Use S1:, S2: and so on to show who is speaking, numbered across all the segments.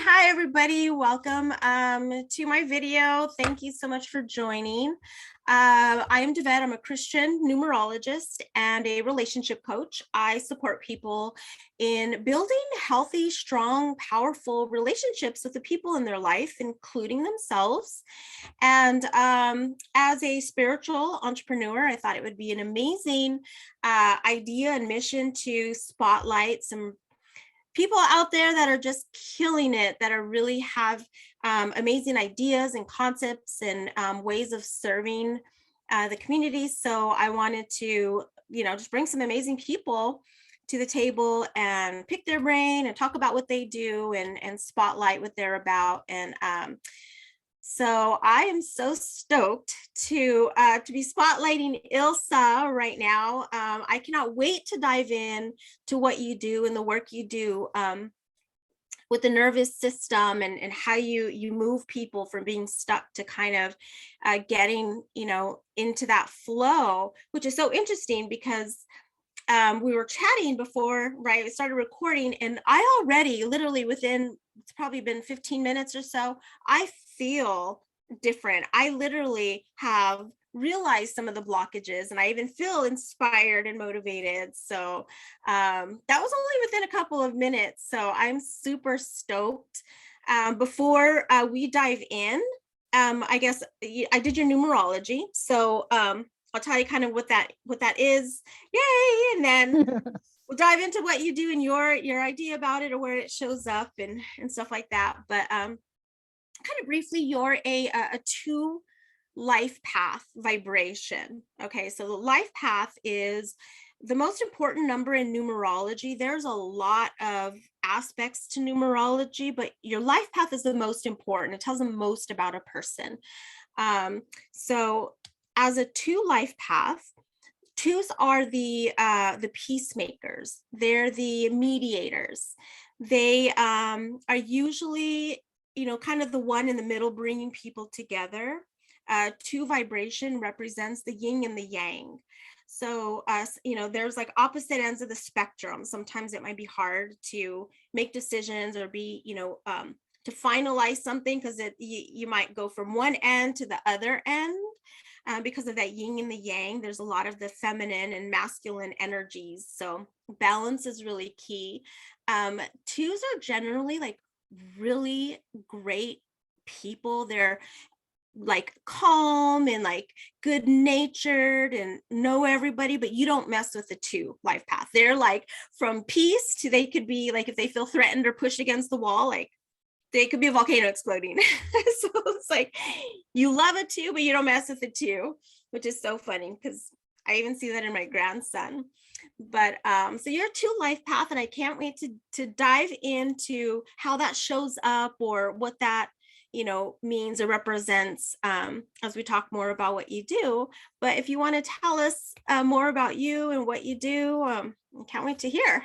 S1: Hi everybody. Welcome to my video. Thank you so much for joining. I am Devette. I'm a Christian numerologist and a relationship coach. I support people in building healthy, strong, powerful relationships with the people in their life, including themselves. And as a spiritual entrepreneur, I thought it would be an amazing idea and mission to spotlight some people out there that are just killing it, that are really have amazing ideas and concepts and ways of serving the community. So I wanted to, just bring some amazing people to the table and pick their brain and talk about what they do and spotlight what they're about. And so I am so stoked to be spotlighting Ilsa right now. I cannot wait to dive in to what you do and the work you do with the nervous system and how you move people from being stuck to kind of getting, into that flow, which is so interesting because we were chatting before, right? We started recording, and I already, literally within, it's probably been 15 minutes or so, I feel different. I literally have realized some of the blockages, and I even feel inspired and motivated. So that was only within a couple of minutes. So I'm super stoked. Before we dive in, I guess I did your numerology. So I'll tell you kind of what that is. Yay! And then we'll dive into what you do and your idea about it or where it shows up and stuff like that. But kind of briefly, you're a 2 life path vibration. Okay, so the life path is the most important number in numerology. There's a lot of aspects to numerology, but your life path is the most important. It tells the most about a person. So as a 2 life path, 2s are the peacemakers. They're the mediators. They are usually, kind of the one in the middle, bringing people together. 2 vibration represents the yin and the yang. So there's like opposite ends of the spectrum. Sometimes it might be hard to make decisions or be, to finalize something because you might go from one end to the other end. Because of that yin and the yang, there's a lot of the feminine and masculine energies. So balance is really key. 2s are generally like really great people. They're like calm and like good natured and know everybody, but you don't mess with the 2 life path. They're like from peace to, they could be like, if they feel threatened or pushed against the wall, like they could be a volcano exploding. So it's like you love a 2, but you don't mess with the 2, which is so funny because I even see that in my grandson. But so you're a 2 life path, and I can't wait to dive into how that shows up or what that means or represents as we talk more about what you do. But if you want to tell us more about you and what you do, I can't wait to hear.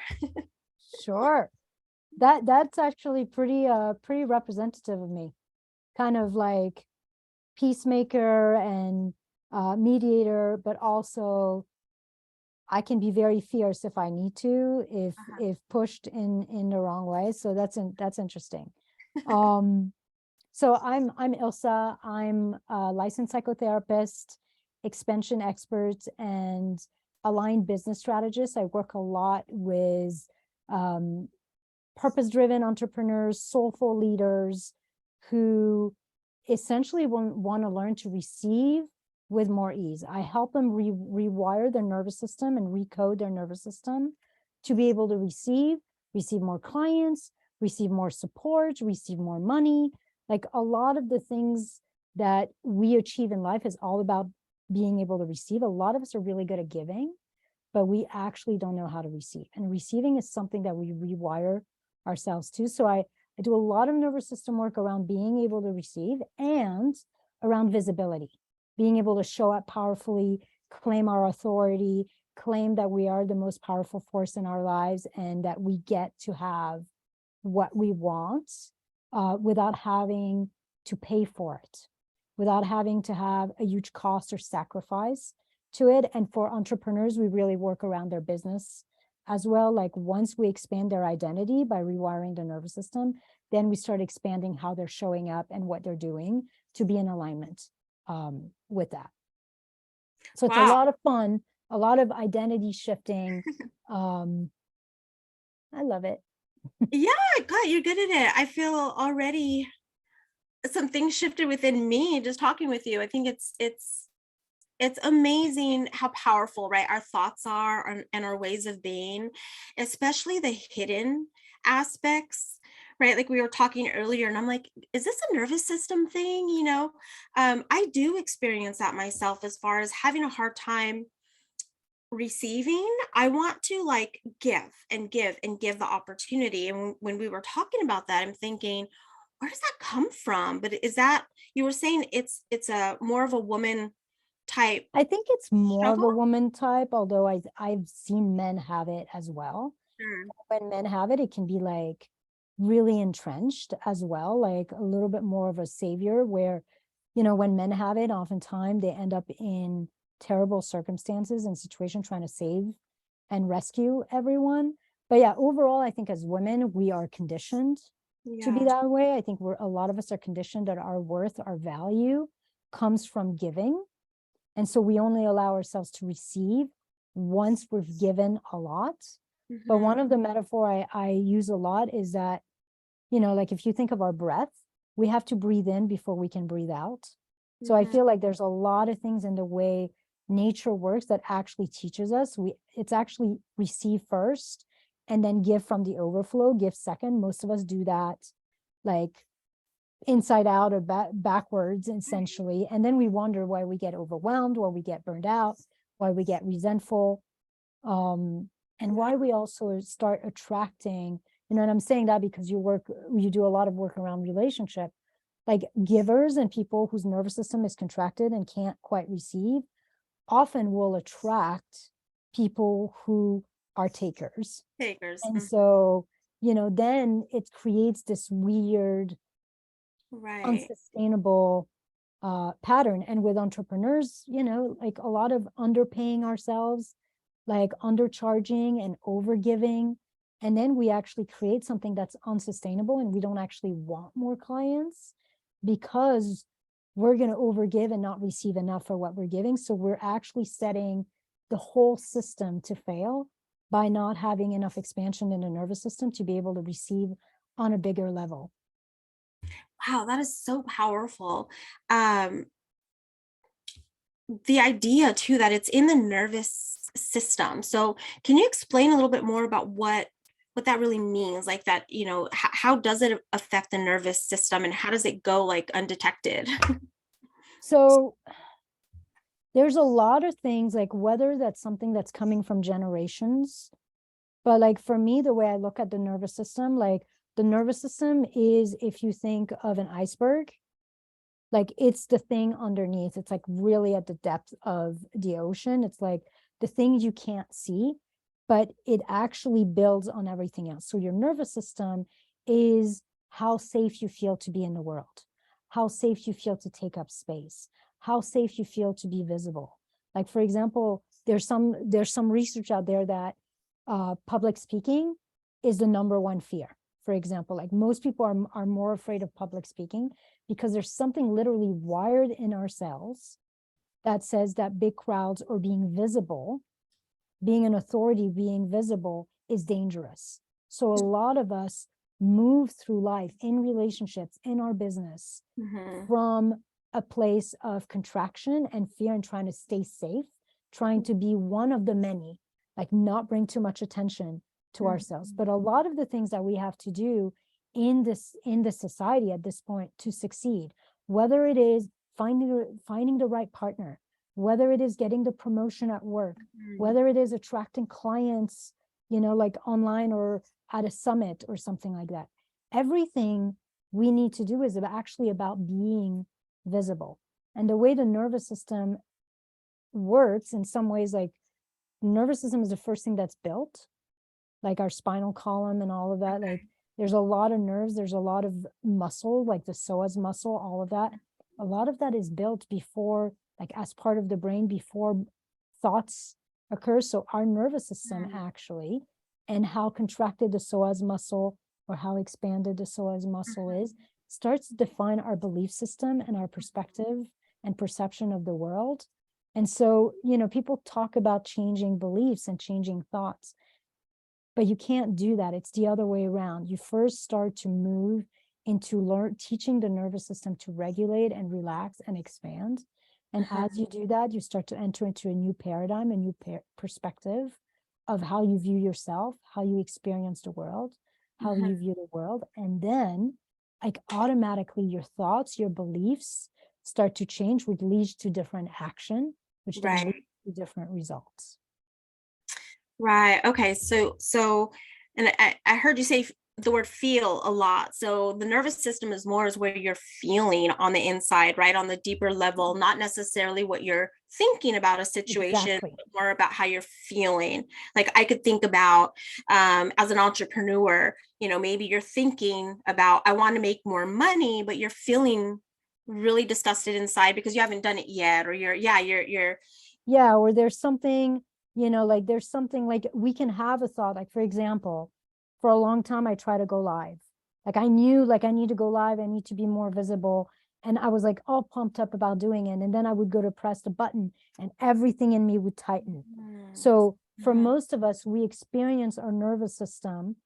S2: Sure. That's actually pretty representative of me. Kind of like peacemaker and mediator, but also I can be very fierce if I need to, if pushed in the wrong way. So that's interesting. So I'm Ilsa. I'm a licensed psychotherapist, expansion expert, and aligned business strategist. I work a lot with purpose-driven entrepreneurs, soulful leaders who essentially want to learn to receive with more ease. I help them rewire their nervous system and recode their nervous system to be able to receive more clients, receive more support, receive more money. Like a lot of the things that we achieve in life is all about being able to receive. A lot of us are really good at giving, but we actually don't know how to receive. And receiving is something that we rewire ourselves to. So I do a lot of nervous system work around being able to receive and around visibility, being able to show up powerfully, claim our authority, claim that we are the most powerful force in our lives and that we get to have what we want without having to pay for it, without having to have a huge cost or sacrifice to it. And for entrepreneurs, we really work around their business as well. Like once we expand their identity by rewiring the nervous system, then we start expanding how they're showing up and what they're doing to be in alignment with that. So it's a
S1: Wow.
S2: lot of fun, a lot of identity shifting. I love it.
S1: Yeah, God, you're good at it. I feel already some things shifted within me just talking with you. I think it's amazing how powerful, right, our thoughts are and our ways of being, especially the hidden aspects, right? Like we were talking earlier, and I'm like, is this a nervous system thing? I do experience that myself as far as having a hard time receiving. I want to like give and give and give the opportunity. And when we were talking about that, I'm thinking, where does that come from? But is that, you were saying it's a more of a woman type
S2: I think it's more of
S1: struggle?
S2: a woman type, although I've seen men have it as well.
S1: Mm,
S2: When men have it, it can be like really entrenched as well, like a little bit more of a savior where, when men have it, oftentimes they end up in terrible circumstances and situations trying to save and rescue everyone. But yeah, overall, I think as women, we are conditioned to be
S1: yeah.
S2: that way. I think a lot of us are conditioned that our worth, our value comes from giving. And so we only allow ourselves to receive once we've given a lot. But
S1: Mhm,
S2: one of the metaphor I use a lot is that, like if you think of our breath, we have to breathe in before we can breathe out. So I
S1: mhm.
S2: feel like there's a lot of things in the way nature works that actually teaches us. It's actually receive first and then give from the overflow, give second. Most of us do that like inside out or backwards essentially. And then we wonder why we get overwhelmed, why we get burned out, why we get resentful, and why we also start attracting, and I'm saying that because you do a lot of work around relationship, like givers and people whose nervous system is contracted and can't quite receive often will attract people who are takers.
S1: Takers.
S2: And so, then it creates this weird
S1: Right.
S2: unsustainable pattern. And with entrepreneurs, like a lot of underpaying ourselves, like undercharging and overgiving. And then we actually create something that's unsustainable and we don't actually want more clients because we're going to overgive and not receive enough for what we're giving. So we're actually setting the whole system to fail by not having enough expansion in the nervous system to be able to receive on a bigger level.
S1: Wow, that is so powerful. Um, the idea too that it's in the nervous system. So can you explain a little bit more about what that really means? Like that, how does it affect the nervous system and how does it go like undetected?
S2: So there's a lot of things, like whether that's something that's coming from generations, but like for me, the way I look at the nervous system, like the nervous system is, if you think of an iceberg, like it's the thing underneath. It's like really at the depth of the ocean. It's like the things you can't see, but it actually builds on everything else. So your nervous system is how safe you feel to be in the world, how safe you feel to take up space, how safe you feel to be visible. Like for example, there's some research out there that public speaking is the number one fear. For example, like most people are more afraid of public speaking because there's something literally wired in our cells that says that big crowds or being visible, being an authority, being visible is dangerous. So a lot of us move through life in relationships, in our business,
S1: Mhm.
S2: from a place of contraction and fear and trying to stay safe, trying to be one of the many, like not bring too much attention to ourselves. But a lot of the things that we have to do in this society at this point to succeed, whether it is finding the right partner, whether it is getting the promotion at work, whether it is attracting clients, like online or at a summit or something like that, everything we need to do is actually about being visible. And the way the nervous system works in some ways, like nervous system is the first thing that's built, like our spinal column and all of that. Like there's a lot of nerves, there's a lot of muscle, like the psoas muscle, all of that. A lot of that is built before, like as part of the brain before thoughts occur. So our nervous system actually and how contracted the psoas muscle or how expanded the psoas muscle is starts to define our belief system and our perspective and perception of the world. And so, people talk about changing beliefs and changing thoughts, but you can't do that. It's the other way around. You first start to move into teaching the nervous system to regulate and relax and expand. And as you do that, you start to enter into a new paradigm, a new perspective of how you view yourself, how you experience the world, how you view the world. And then, like, automatically your thoughts, your beliefs start to change, which leads to different action, which then leads to different results.
S1: Right. Okay. So, and I heard you say the word feel a lot. So the nervous system is where you're feeling on the inside, right? On the deeper level, not necessarily what you're thinking about a situation,
S2: Exactly.
S1: but more about how you're feeling. Like I could think about, as an entrepreneur, maybe you're thinking about, I want to make more money, but you're feeling really disgusted inside because you haven't done it yet, or
S2: or there's something, there's something like we can have a thought, like, for example, for a long time, I try to go live. Like I knew, like I need to go live. I need to be more visible. And I was like all pumped up about doing it. And then I would go to press the button and everything in me would tighten. So for most of us, we experience our nervous system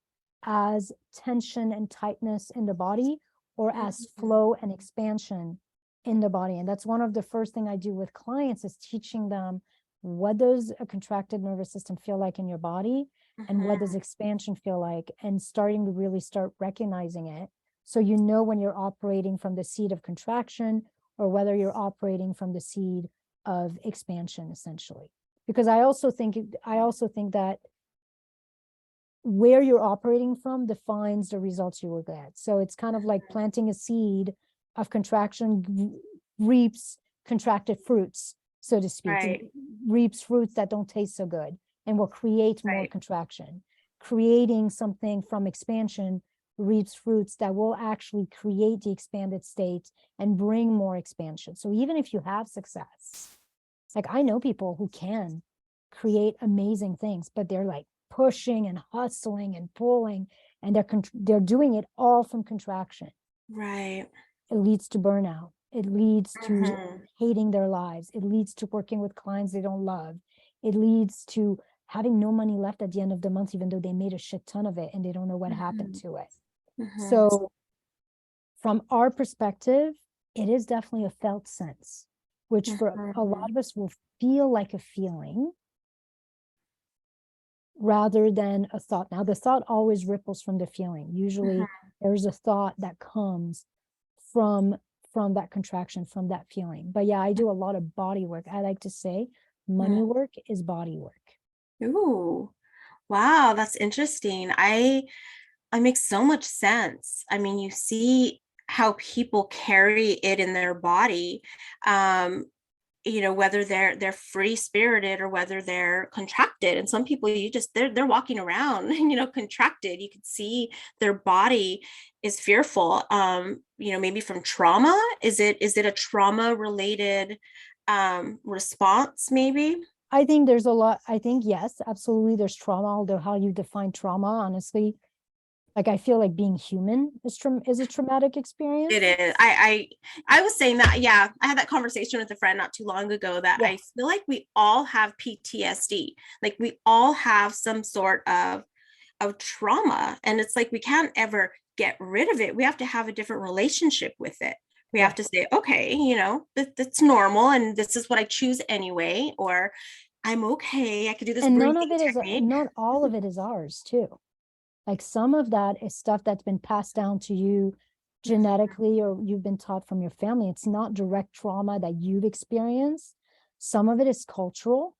S2: as tension and tightness in the body, or as flow and expansion in the body. And that's one of the first thing I do with clients, is teaching them, what does a contracted nervous system feel like in your body? And what does expansion feel like? And starting to really start recognizing it. So when you're operating from the seed of contraction, or whether you're operating from the seed of expansion, essentially. Because I also think that where you're operating from defines the results you will get. So it's kind of like planting a seed of contraction reaps contracted fruits, so to speak.
S1: Right.
S2: It reaps fruits that don't taste so good and will create more contraction. Creating something from expansion reaps fruits that will actually create the expanded state and bring more expansion. So even if you have success, like I know people who can create amazing things, but they're like pushing and hustling and pulling, and they're doing it all from contraction.
S1: Right.
S2: It leads to burnout. It leads to hating their lives. It leads to working with clients they don't love. It leads to having no money left at the end of the month, even though they made a shit ton of it and they don't know what happened to it. So from our perspective, it is definitely a felt sense, which for a lot of us will feel like a feeling rather than a thought. Now, the thought always ripples from the feeling. Usually there's a thought that comes from that contraction, from that feeling. But yeah, I do a lot of body work. I like to say money work is body work.
S1: Ooh, wow, that's interesting. I makes so much sense. I mean, you see how people carry it in their body, whether they're free spirited or whether they're contracted. And some people, they're walking around, contracted. You can see their body is fearful. Maybe from trauma. Is it a trauma related response? Maybe.
S2: I think there's a lot. I think yes, absolutely. There's trauma, although how you define trauma, honestly, like I feel like being human is a traumatic experience.
S1: It is. I was saying that, yeah, I had that conversation with a friend not too long ago that I feel like we all have PTSD. Like we all have some sort of trauma, and it's like we can't ever get rid of it. We have to have a different relationship with it. We have to say, okay, that's normal, and this is what I choose anyway, or I'm okay. I could do this.
S2: And none of it is, not all of it is ours too. Like some of that is stuff that's been passed down to you genetically, or you've been taught from your family. It's not direct trauma that you've experienced. Some of it is cultural.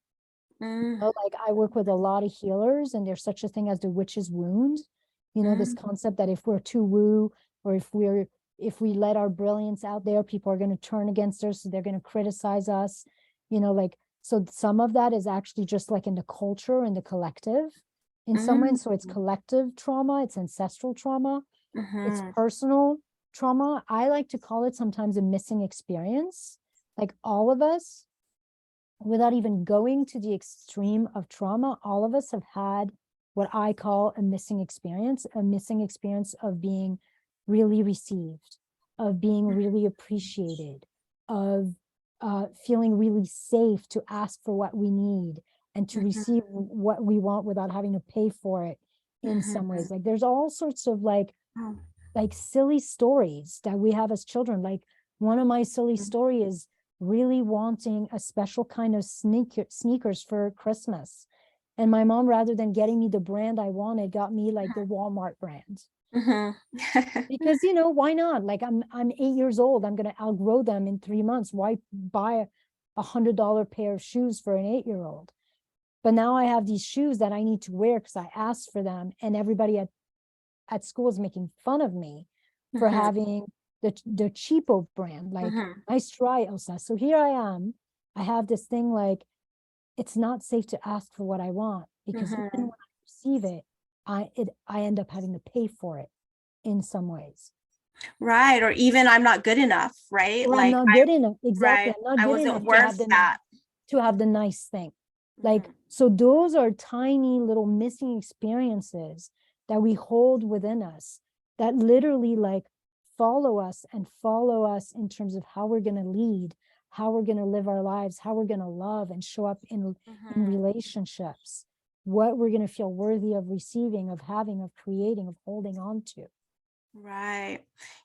S2: Like I work with a lot of healers, and there's such a thing as the witch's wound. This concept that if we're too woo, or if we let our brilliance out there, people are going to turn against us. So they're going to criticize us, so some of that is actually just like in the culture and the collective in some ways. So it's collective trauma, it's ancestral trauma, it's personal trauma. I like to call it sometimes a missing experience. Like all of us, without even going to the extreme of trauma, all of us have had what I call a missing experience of being really received, of being really appreciated, of feeling really safe to ask for what we need and to receive what we want without having to pay for it in some ways. Like there's all sorts of like silly stories that we have as children. Like one of my silly story is really wanting a special kind of sneakers for Christmas. And my mom, rather than getting me the brand I wanted, got me like the Walmart brand. Because, you know, why not? Like I'm 8 years old. I'm going to outgrow them in 3 months. Why buy $100 pair of shoes for an 8-year-old? But now I have these shoes that I need to wear because I asked for them, and everybody at school is making fun of me for having the cheapo brand. Like, nice try, Ilsa. So here I am. I have this thing like, it's not safe to ask for what I want, because even when I receive it, I end up having to pay for it in some ways.
S1: Right. Or even I'm not good enough, right?
S2: Or
S1: Like
S2: I'm not good enough. Exactly.
S1: right.
S2: I'm not
S1: I
S2: good enough
S1: wasn't worth that.
S2: to have the nice thing. Like, so those are tiny little missing experiences that we hold within us that literally like follow us in terms of how we're going to lead, how we're going to live our lives, how we're going to love and show up in relationships, what we're going to feel worthy of receiving, of having, of creating, of holding on to.
S1: Right.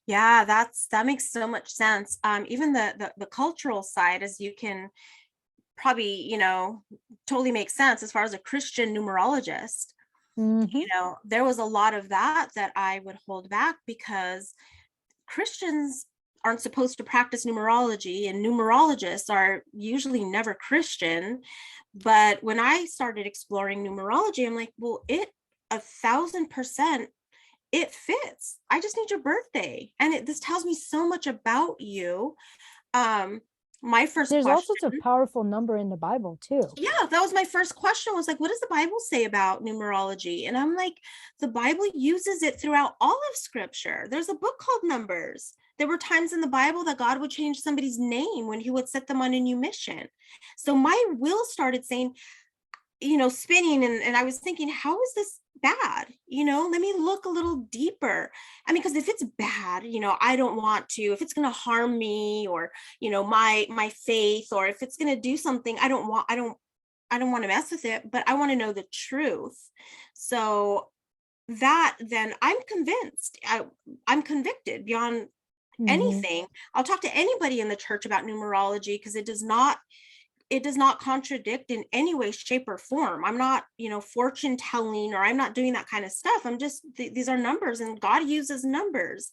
S1: Yeah, that makes so much sense. Even the cultural side, as you can probably, totally make sense as far as a Christian numerologist. There was a lot of that I would hold back because Christians aren't supposed to practice numerology, and numerologists are usually never Christian. But when I started exploring numerology, I'm like, well, 1,000% it fits. I just need your birthday. And this tells me so much about you. My first
S2: There's all
S1: question,
S2: sorts of powerful number in the Bible too.
S1: yeah, that was my first question, was like, what does the Bible say about numerology? And I'm like, the Bible uses it throughout all of scripture. There's a book called Numbers. There were times in the Bible that God would change somebody's name when he would set them on a new mission. So my wheel started saying, spinning, and I was thinking, how is this bad? Let me look a little deeper. I mean, because if it's bad, I don't want to, if it's going to harm me, or, my faith, or if it's going to do something, I don't want to mess with it, but I want to know the truth. So that, then I'm convinced, I'm convicted beyond anything. I'll talk to anybody in the church about numerology, because it does not contradict in any way, shape, or form. I'm not, fortune telling, or I'm not doing that kind of stuff. I'm just, these are numbers, and God uses numbers.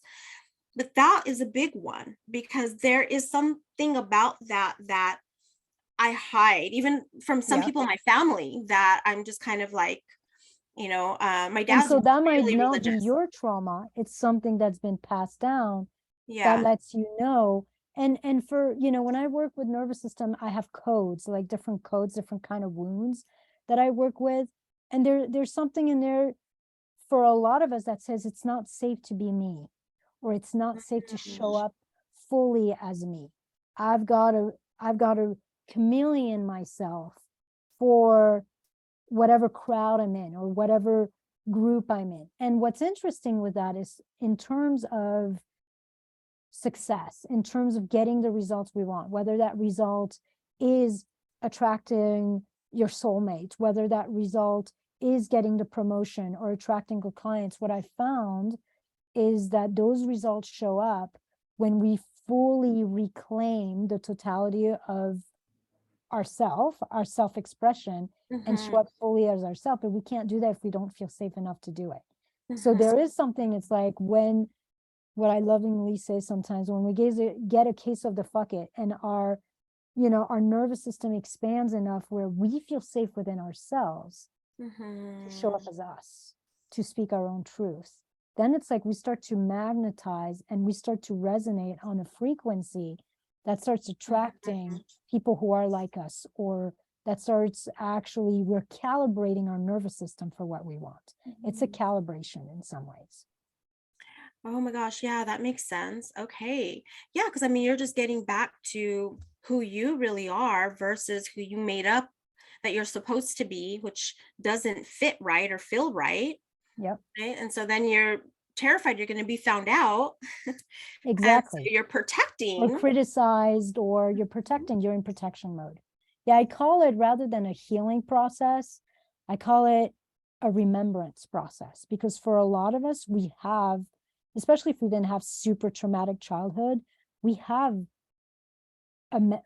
S1: But that is a big one, because there is something about that I hide, even from some people in my family, that I'm just kind of like, my
S2: And
S1: dad's
S2: so that might
S1: really
S2: not be
S1: religious.
S2: your trauma. It's something that's been passed down that
S1: Yeah.
S2: lets you know. And for, when I work with nervous system, I have codes, like different codes, different kind of wounds that I work with. And there's something in there for a lot of us that says it's not safe to be me, or it's not safe to show up fully as me. I've got to chameleon myself for whatever crowd I'm in or whatever group I'm in. And what's interesting with that is, in terms of success, in terms of getting the results we want, whether that result is attracting your soulmate, whether that result is getting the promotion or attracting good clients, what I found is that those results show up when we fully reclaim the totality of our self-expression, and show up fully as ourselves. But we can't do that if we don't feel safe enough to do it. So there is something, it's like, when, what I lovingly say sometimes, when we get a case of the fuck it, and our nervous system expands enough where we feel safe within ourselves to show up as us, to speak our own truth, then it's like we start to magnetize and we start to resonate on a frequency that starts attracting people who are like us, or that starts, actually, we're calibrating our nervous system for what we want. It's a calibration in some ways.
S1: Oh my gosh, yeah, that makes sense. Okay. Yeah, because you're just getting back to who you really are versus who you made up that you're supposed to be, which doesn't fit right or feel right.
S2: Yep,
S1: Right. And so then you're terrified you're going to be found out. And so
S2: exactly.
S1: you're
S2: Or
S1: protecting.
S2: criticized, or you're protecting, you're in protection mode. Yeah, I call it, rather than a healing process, I call it a remembrance process, because for a lot of us, we have, especially if we didn't have super traumatic childhood, we have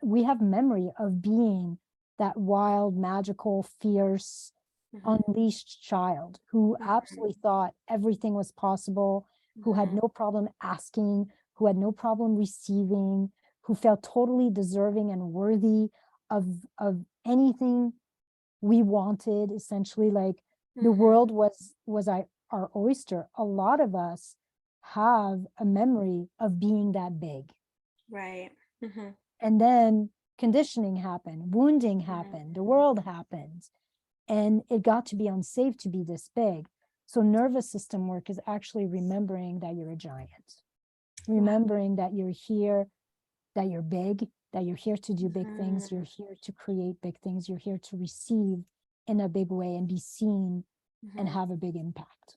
S2: we have memory of being that wild, magical, fierce,
S1: Mhm,
S2: unleashed child who
S1: mhm,
S2: absolutely thought everything was possible, who had
S1: mhm,
S2: no problem asking, who had no problem receiving, who felt totally deserving and worthy of anything we wanted. Essentially, like the
S1: mhm.
S2: world was our oyster. A lot of us have a memory of being that big.
S1: Right. Mhm,
S2: And then conditioning happened, wounding happened, the
S1: mhm.
S2: world happened, and it got to be unsafe to be this big. So nervous system work is actually remembering that you're a giant,
S1: Wow.
S2: remembering that you're here, that you're big, that you're here to do big things,
S1: Mhm,
S2: you're here to create big things, you're here to receive in a big way and be seen and
S1: mhm.
S2: have a big impact.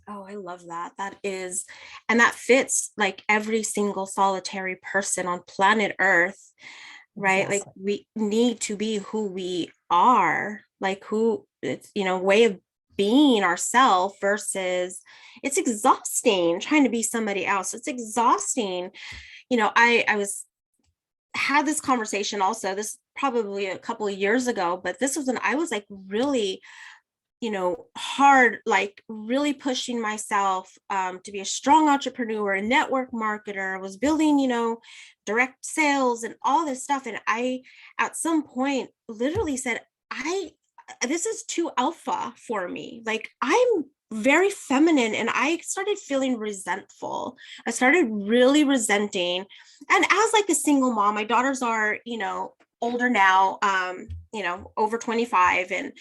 S1: Oh, I love that. That is, and that fits like every single solitary person on planet Earth, right? Like
S2: Exactly.
S1: we need to be who we are, like who it's, way of being ourselves versus it's exhausting trying to be somebody else. It's exhausting. I was had this conversation also, this probably a couple of years ago, but this was when I was like really hard, like really pushing myself to be a strong entrepreneur, a network marketer. I was building, direct sales and all this stuff. And I, at some point, literally said, this is too alpha for me. Like I'm very feminine and I started feeling resentful. I started really resenting. And as like a single mom, my daughters are, older now, over 25. And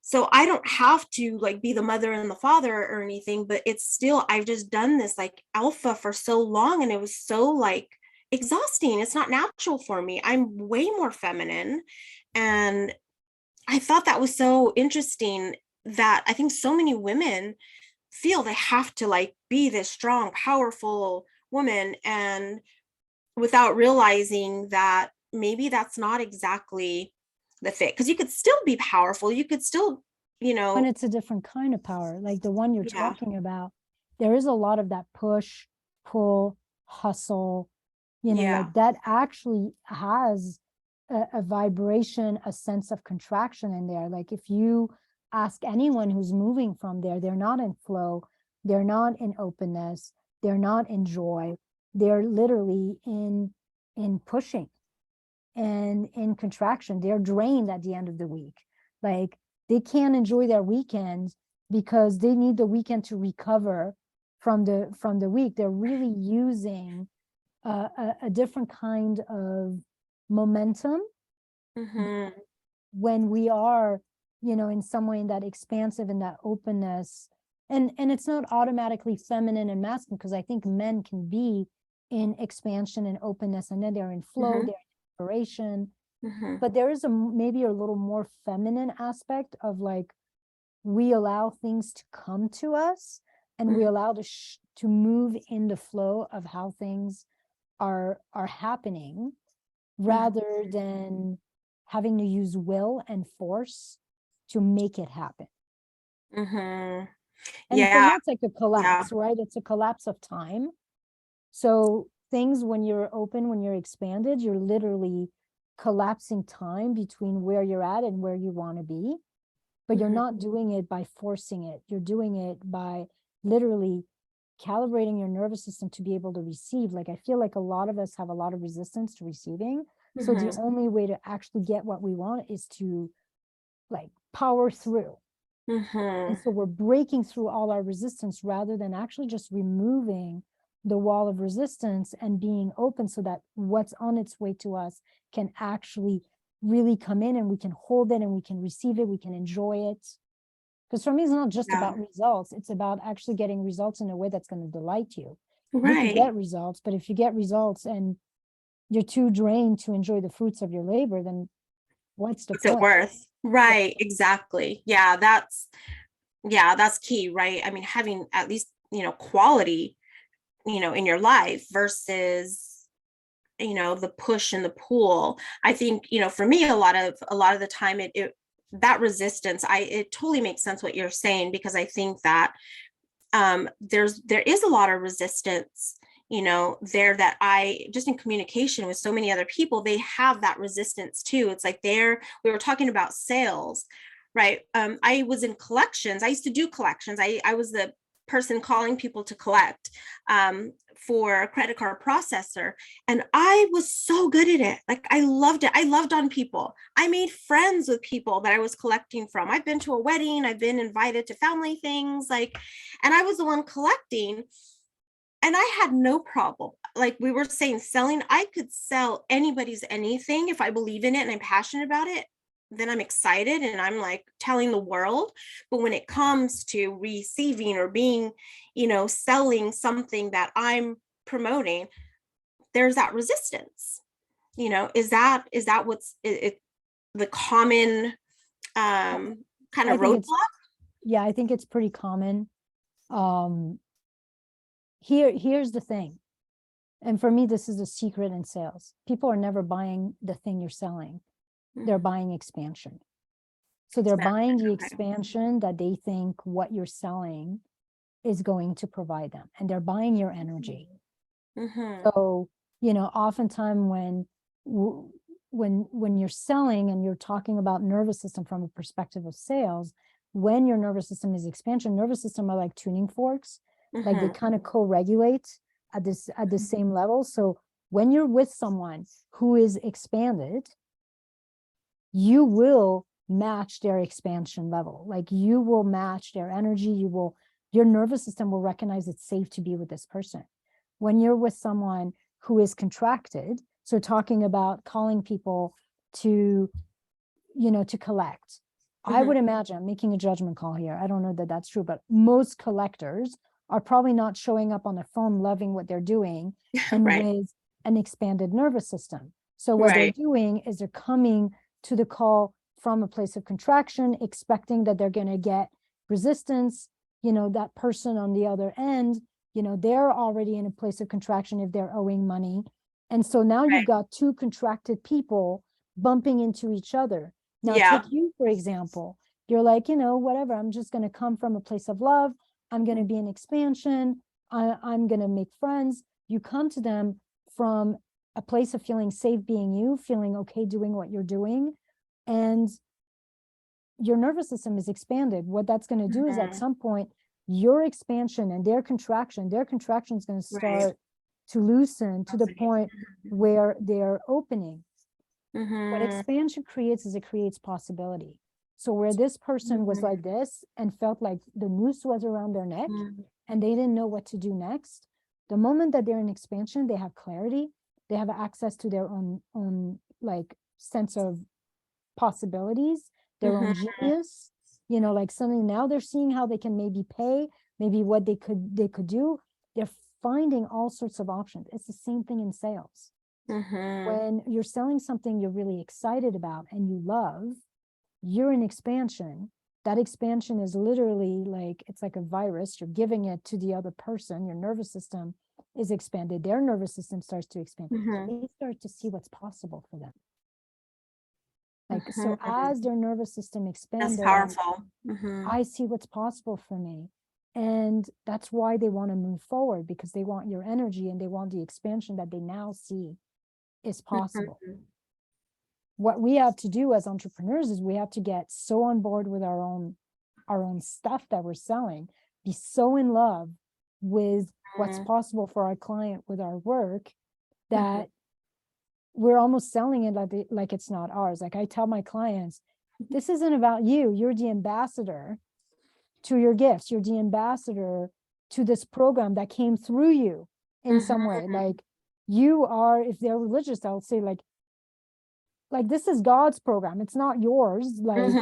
S1: so I don't have to like be the mother and the father or anything, but it's still, I've just done this like alpha for so long and it was so like exhausting. It's not natural for me. I'm way more feminine. And I thought that was so interesting that I think so many women feel they have to like be this strong, powerful woman and without realizing that maybe that's not exactly the fit because you could still be powerful. You could still,
S2: When it's a different kind of power, like the one you're
S1: yeah.
S2: talking about, there is a lot of that push, pull, hustle,
S1: Yeah.
S2: like that actually has a vibration, a sense of contraction in there. Like if you ask anyone who's moving from there, they're not in flow, they're not in openness, they're not in joy, they're literally in pushing and in contraction. They're drained at the end of the week. Like they can't enjoy their weekends because they need the weekend to recover from the week. They're really using a different kind of momentum
S1: Mm-hmm.
S2: when we are, in some way in that expansive and that openness. And it's not automatically feminine and masculine, because I think men can be in expansion and openness, and then they're in flow,
S1: Mm-hmm.
S2: they're in inspiration.
S1: Mm-hmm.
S2: But there is maybe a little more feminine aspect of like, we allow things to come to us, and we
S1: Mm-hmm.
S2: allow to move in the flow of how things are happening, rather than having to use will and force to make it happen.
S1: Mm-hmm.
S2: And for
S1: Yeah.
S2: me, it's like a
S1: Yeah.
S2: collapse, right? It's a collapse of time. So things, when you're open, when you're expanded, you're literally collapsing time between where you're at and where you want to be. But you're
S1: Mm-hmm.
S2: not doing it by forcing it. You're doing it by literally calibrating your nervous system to be able to receive. Like I feel like a lot of us have a lot of resistance to receiving. So the
S1: Mm-hmm.
S2: only way to actually get what we want is to like power through.
S1: Mm-hmm.
S2: And so we're breaking through all our resistance rather than actually just removing the wall of resistance and being open, so that what's on its way to us can actually really come in, and we can hold it and we can receive it, we can enjoy it. Because for me, it's not just
S1: Yeah.
S2: about results, it's about actually getting results in a way that's going to delight you. You can
S1: Right.
S2: get results, but if you get results and you're too drained to enjoy the fruits of your labor, then what's the
S1: What's it
S2: point?
S1: worth? Right, exactly. Yeah, that's key, right? I mean, having at least, quality, in your life versus, the push and the pull. I think, for me, a lot of the time it that resistance, it totally makes sense what you're saying, because I think that there is a lot of resistance, there, that I just, in communication with so many other people, they have that resistance too. It's like we were talking about sales, right? I was in collections. I used to do collections. I was the person calling people to collect, for a credit card processor. And I was so good at it. Like, I loved it. I loved on people. I made friends with people that I was collecting from. I've been to a wedding, I've been invited to family things, like, and I was the one collecting. And I had no problem. Like we were saying, selling, I could sell anybody's anything if I believe in it and I'm passionate about it. Then I'm excited and I'm like telling the world. But when it comes to receiving or being, selling something that I'm promoting, there's that resistance. Is that what's the common kind
S2: I
S1: of
S2: think
S1: roadblock?
S2: it's, yeah, I think it's pretty common. Here's the thing. And for me, this is a secret in sales. People are never buying the thing you're selling. They're buying expansion. So they're buying the
S1: Okay.
S2: expansion that they think what you're selling is going to provide them. And they're buying your energy.
S1: Mm-hmm.
S2: So, oftentimes when you're selling and you're talking about nervous system from a perspective of sales, when your nervous system is expansion, nervous system are like tuning forks. Like they kind of co-regulate at the same level. So when you're with someone who is expanded, you will match their expansion level. Like you will match their energy. Your nervous system will recognize it's safe to be with this person. When you're with someone who is contracted, so talking about calling people to, to collect, I would imagine, I'm making a judgment call here, I don't know that that's true, but most collectors are probably not showing up on the phone loving what they're doing and
S1: Right.
S2: with an expanded nervous system. So what they're
S1: Right.
S2: doing is they're coming to the call from a place of contraction, expecting that they're going to get resistance. That person on the other end, they're already in a place of contraction if they're owing money. And so now you've
S1: Right.
S2: got two contracted people bumping into each other. Now,
S1: Yeah.
S2: take you, for example. You're like, whatever, I'm just going to come from a place of love. I'm going to be in expansion. I'm going to make friends. You come to them from a place of feeling safe being you, feeling okay doing what you're doing. And your nervous system is expanded. What that's going to do is at some point, your expansion and their contraction is going to
S1: Right.
S2: start to loosen to the point where they're opening. What expansion creates is it creates possibility. So where this person was like this and felt like the noose was around their neck and they didn't know what to do next, the moment that they're in expansion, they have clarity, they have access to their own like sense of possibilities, their own genius, like suddenly now they're seeing how they can maybe pay, maybe what they could do. They're finding all sorts of options. It's the same thing in sales. When you're selling something you're really excited about and you love, you're in expansion. That expansion is literally like, it's like a virus. You're giving it to the other person. Your nervous system is expanded. Their nervous system starts to expand. They start to see what's possible for them. Like, so as their nervous system expands,
S1: That's
S2: they're like,
S1: powerful.
S2: I see what's possible for me. And that's why they want to move forward, because they want your energy and they want the expansion that they now see is possible. What we have to do as entrepreneurs is we have to get so on board with our own stuff that we're selling, be so in love with what's possible for our client with our work that we're almost selling it like it's not ours. Like I tell my clients, this isn't about you. You're the ambassador to your gifts. You're the ambassador to this program that came through you in some way. Like you are, if they're religious, I'll say like this is God's program. It's not yours. Like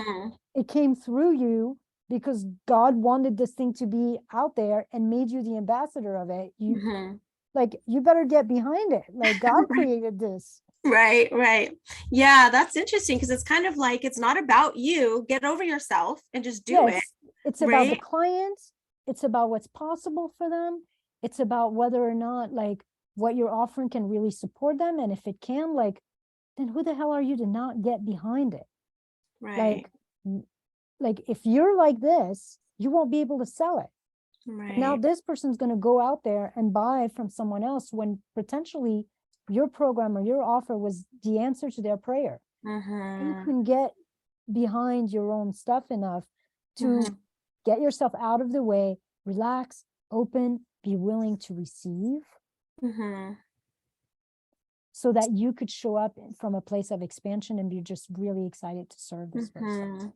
S2: it came through you because God wanted this thing to be out there and made you the ambassador of it. You like, you better get behind it. Like God created this.
S1: Right, right. Yeah, that's interesting because it's kind of like it's not about you. Get over yourself and just do
S2: Yeah,
S1: it,
S2: it's about the
S1: right?
S2: client, it's about what's possible for them, it's about whether or not like what you're offering can really support them. And if it can, like, then who the hell are you to not get behind it?
S1: Right,
S2: Like, like if you're like this, you won't be able to sell it. Now
S1: right.
S2: this person's going to go out there and buy from someone else when potentially your program or your offer was the answer to their prayer. You
S1: Mm-hmm.
S2: can get behind your own stuff enough to
S1: Mm-hmm.
S2: get yourself out of the way, relax, open, be willing to receive,
S1: Mm-hmm.
S2: so that you could show up from a place of expansion and be just really excited to serve this person.
S1: Mm-hmm.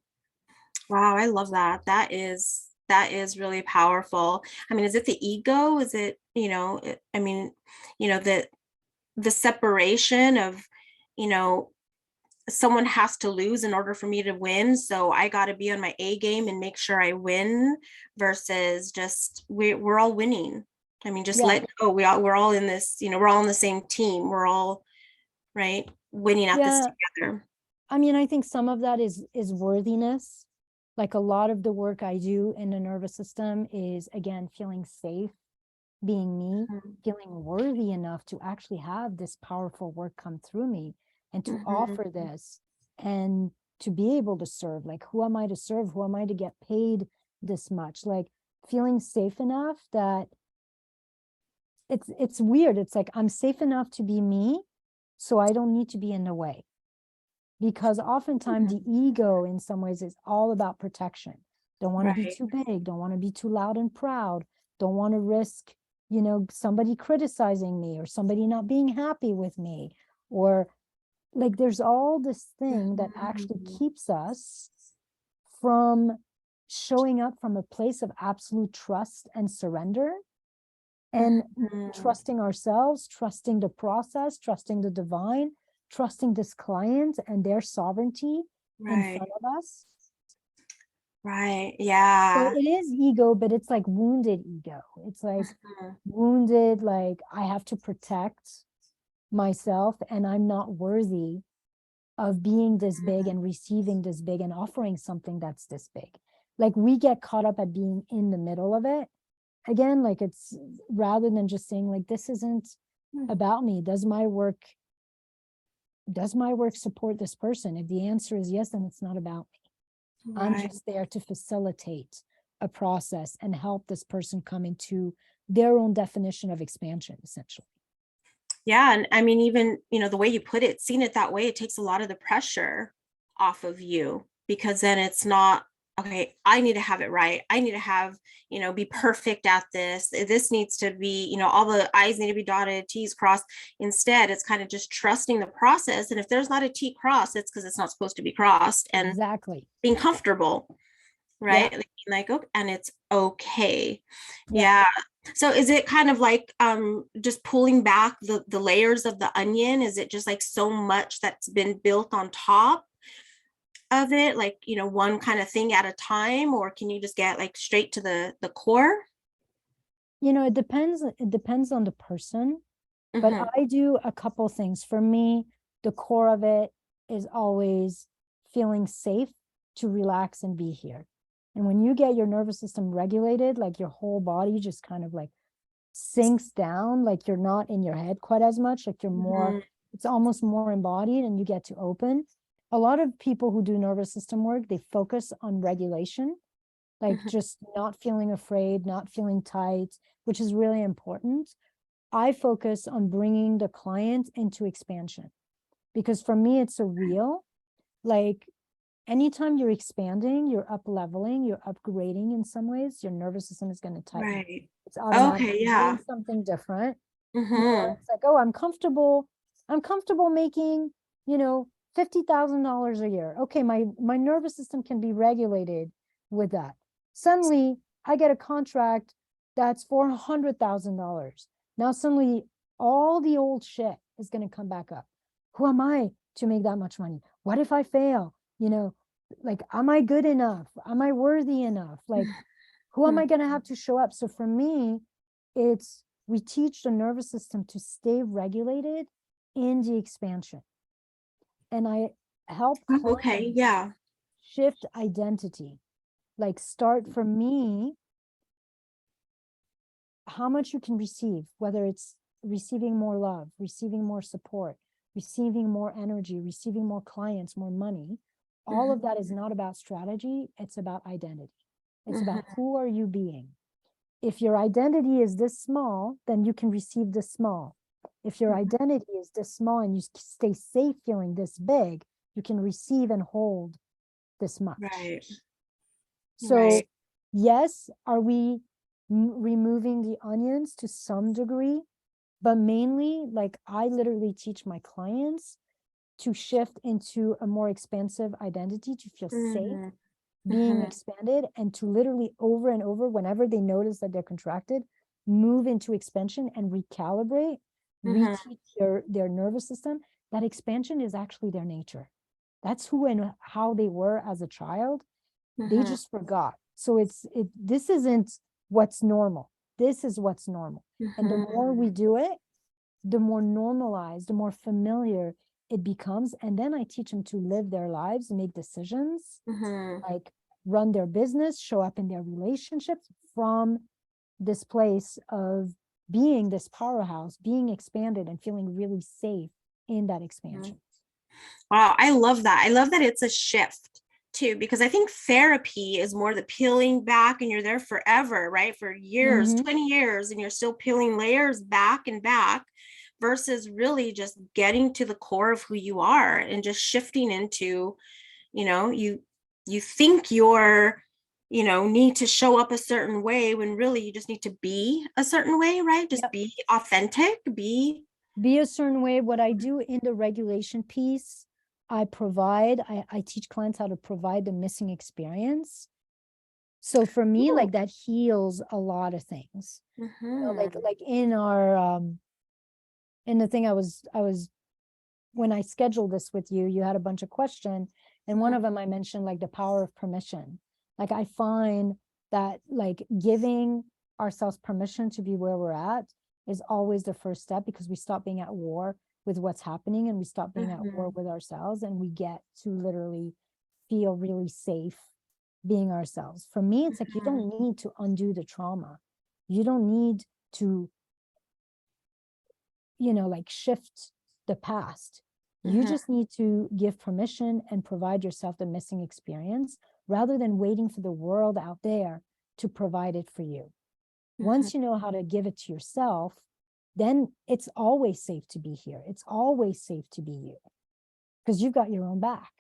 S1: Wow, I love that. That is really powerful. I mean, is it the ego? Is it, I mean, the separation of, you know, someone has to lose in order for me to win. So I got to be on my A game and make sure I win versus just we're all winning. I mean, just
S2: Yeah.
S1: let go. We're all in this, we're all in the same team. We're all right winning at this
S2: Yeah.
S1: together.
S2: I mean, I think some of that is worthiness. Like a lot of the work I do in the nervous system is, again, feeling safe, being me, feeling worthy enough to actually have this powerful work come through me and to
S1: Mm-hmm.
S2: offer this and to be able to serve. Like, who am I to serve? Who am I to get paid this much? Like, feeling safe enough that it's weird. It's like I'm safe enough to be me, so I don't need to be in the way. Because oftentimes the ego in some ways is all about protection. Don't want to be
S1: Right.
S2: too big, don't want to be too loud and proud, don't want to risk, somebody criticizing me or somebody not being happy with me, or like there's all this thing that actually
S1: Mhm.
S2: keeps us from showing up from a place of absolute trust and surrender, and
S1: Mhm.
S2: trusting ourselves, trusting the process, trusting the divine, trusting this client and their sovereignty in
S1: Right.
S2: front of us.
S1: Right.
S2: So
S1: Yeah.
S2: it is ego, but it's like wounded ego. It's like
S1: Mhm.
S2: wounded, like I have to protect myself and I'm not worthy of being this big and receiving this big and offering something that's this big. Like we get caught up at being in the middle of it. Again, like it's rather than just saying like this isn't about me. Does my work support this person? If the answer is yes, then it's not about me. I'm
S1: Right.
S2: just there to facilitate a process and help this person come into their own definition of expansion, essentially.
S1: Yeah. And I mean, even, the way you put it, seeing it that way, it takes a lot of the pressure off of you because then it's not, okay, I need to have it right. I need to have, be perfect at this. This needs to be, all the I's need to be dotted, T's crossed. Instead, it's kind of just trusting the process. And if there's not a T crossed, it's because it's not supposed to be crossed and
S2: Exactly.
S1: being comfortable,
S2: Yeah.
S1: right? Like, okay, and it's okay.
S2: Yeah.
S1: Yeah. So is it kind of like just pulling back the layers of the onion? Is it just like so much that's been built on top of it, like, one kind of thing at a time, or can you just get like straight to the core?
S2: It depends on the person, but
S1: Mm-hmm.
S2: I do a couple things. For me, the core of it is always feeling safe to relax and be here. And when you get your nervous system regulated, like your whole body just kind of like sinks down, like you're not in your head quite as much, like you're more,
S1: Mm-hmm.
S2: it's almost more embodied and you get to open. A lot of people who do nervous system work, they focus on regulation, like
S1: Mm-hmm.
S2: just not feeling afraid, not feeling tight, which is really important. I focus on bringing the client into expansion because for me, it's a real, like anytime you're expanding, you're up leveling, you're upgrading in some ways, your nervous system is going to tighten.
S1: Right.
S2: It's automatically
S1: Okay.
S2: doing
S1: Yeah.
S2: something different.
S1: Mm-hmm.
S2: It's like, oh, I'm comfortable making, $50,000 a year. Okay, my nervous system can be regulated with that. Suddenly, I get a contract that's $400,000. Now suddenly, all the old shit is going to come back up. Who am I to make that much money? What if I fail? Like, am I good enough? Am I worthy enough? Like, who am I going to have to show up? So for me, we teach the nervous system to stay regulated in the expansion. And I help
S1: Okay,
S2: clients
S1: yeah.
S2: shift identity. Like start for me, how much you can receive, whether it's receiving more love, receiving more support, receiving more energy, receiving more clients, more money. All of that is not about strategy. It's about identity. It's about who are you being. If your identity is this small, then you can receive this small. If your identity is this small and you stay safe feeling this big, you can receive and hold this much.
S1: Right.
S2: So
S1: Right.
S2: yes, are we removing the onions to some degree? But mainly, like I literally teach my clients to shift into a more expansive identity, to feel safe being expanded, and to literally over and over, whenever they notice that they're contracted, move into expansion and recalibrate, reteach their nervous system that expansion is actually their nature. That's who and how they were as a child. They just forgot. So this isn't what's normal. This is what's normal. And the more we do it, the more normalized, the more familiar it becomes. And then I teach them to live their lives, make decisions, like run their business, show up in their relationships from this place of being this powerhouse, being expanded and feeling really safe in that expansion.
S1: Wow, I love that. I love that it's a shift too, because I think therapy is more the peeling back and you're there forever, right? For years, 20 years, and you're still peeling layers back and back versus really just getting to the core of who you are and just shifting into, you think you're, need to show up a certain way when really you just need to be a certain way, right? Just be authentic, be
S2: a certain way. What I do in the regulation piece, I teach clients how to provide the missing experience. So for me, like that heals a lot of things. Like in our in the thing I was when I scheduled this with you, you had a bunch of questions, and one of them I mentioned like the power of permission. Like I find that like giving ourselves permission to be where we're at is always the first step, because we stop being at war with what's happening and we stop being at war with ourselves, and we get to literally feel really safe being ourselves. For me, it's like you don't need to undo the trauma. You don't need to, like shift the past. You just need to give permission and provide yourself the missing experience rather than waiting for the world out there to provide it for you. Once you know how to give it to yourself, then it's always safe to be here. It's always safe to be you because you've got your own back.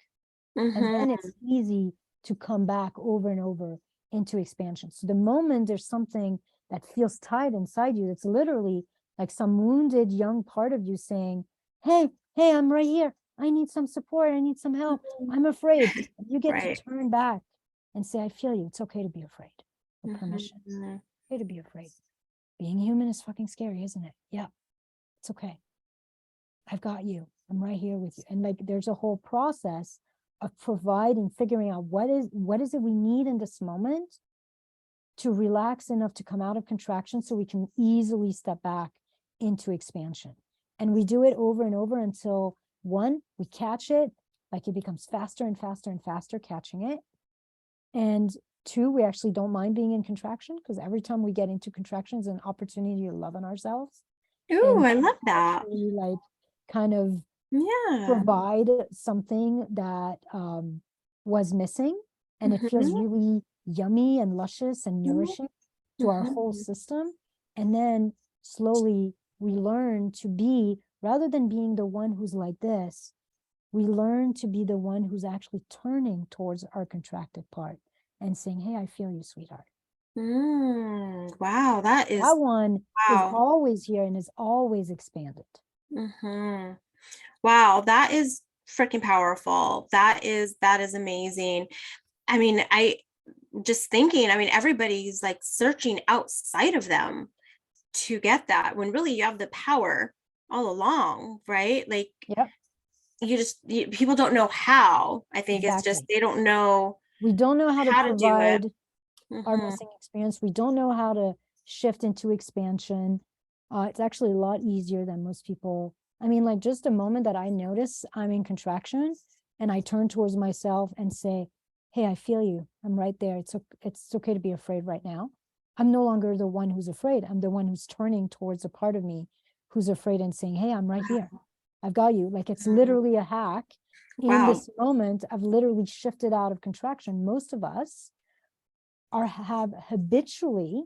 S2: And then it's easy to come back over and over into expansion. So the moment there's something that feels tight inside you, it's literally like some wounded young part of you saying, hey, I'm right here. I need some support. I need some help. I'm afraid. You get to turn back and say, I feel you. It's okay to be afraid. With permission. It's okay to be afraid. Being human is fucking scary, isn't it? Yeah, it's okay. I've got you. I'm right here with you. And like, there's a whole process of providing, figuring out what is it we need in this moment to relax enough to come out of contraction so we can easily step back into expansion. And we do it over and over until one, we catch it, like it becomes faster and faster and faster catching it. And two, we actually don't mind being in contraction, because every time we get into contraction is an opportunity to love on ourselves.
S1: Ooh, I love that.
S2: Like kind of provide something that was missing, and it feels really yummy and luscious and nourishing to our whole system. And then slowly we learn to be, rather than being the one who's like this, we learn to be the one who's actually turning towards our contracted part and saying, hey, I feel you, sweetheart.
S1: Wow, that
S2: one is always here and is always expanded.
S1: Wow, that is freaking powerful. That is amazing. I mean, just thinking, everybody's like searching outside of them to get that, when really you have the power all along, right? Like, people don't know how. I think it's just, they don't know.
S2: We don't know how to provide our missing experience. We don't know how to shift into expansion. It's actually a lot easier than most people I mean, like just a moment that I notice I'm in contraction and I turn towards myself and say, hey, I feel you. I'm right there. It's okay to be afraid right now. I'm no longer the one who's afraid. I'm the one who's turning towards a part of me who's afraid and saying, hey, I'm right here. I've got you. Like it's literally a hack. In
S1: Wow.
S2: this moment, I've literally shifted out of contraction. Most of us have habitually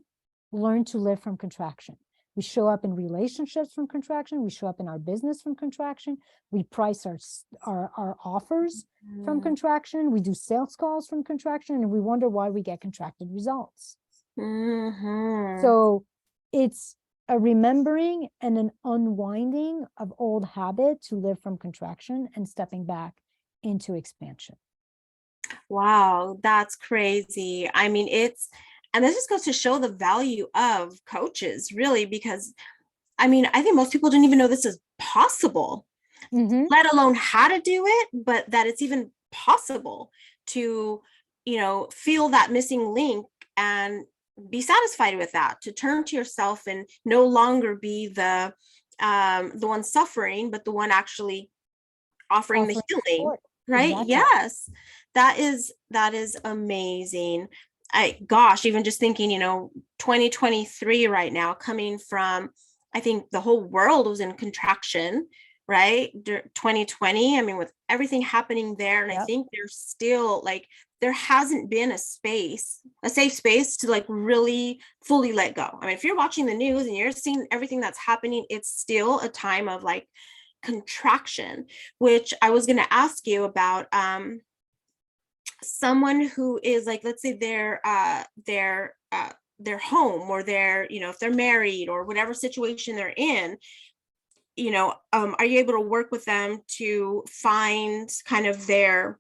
S2: learned to live from contraction. We show up in relationships from contraction. We show up in our business from contraction. We price our offers from contraction. We do sales calls from contraction, and we wonder why we get contracted results.
S1: Mm-hmm.
S2: So it's a remembering and an unwinding of old habit to live from contraction and stepping back into expansion.
S1: Wow, that's crazy. I mean, and this just goes to show the value of coaches, really, because I mean, I think most people didn't even know this is possible, let alone how to do it, but that it's even possible to, feel that missing link and be satisfied with that, to turn to yourself and no longer be the one suffering, but the one actually offering the
S2: Offering
S1: healing,
S2: support.
S1: right?
S2: Exactly.
S1: Yes. That is amazing. Gosh, even just thinking, 2023 right now, coming from, I think the whole world was in contraction, right? 2020, I mean, with everything happening there. And I
S2: Yep.
S1: think there's still like, there hasn't been a safe space to like really fully let go. I mean, if you're watching the news and you're seeing everything that's happening, it's still a time of like contraction, which I was going to ask you about. Someone who is like, let's say their home, or if they're married or whatever situation they're in, are you able to work with them to find kind of their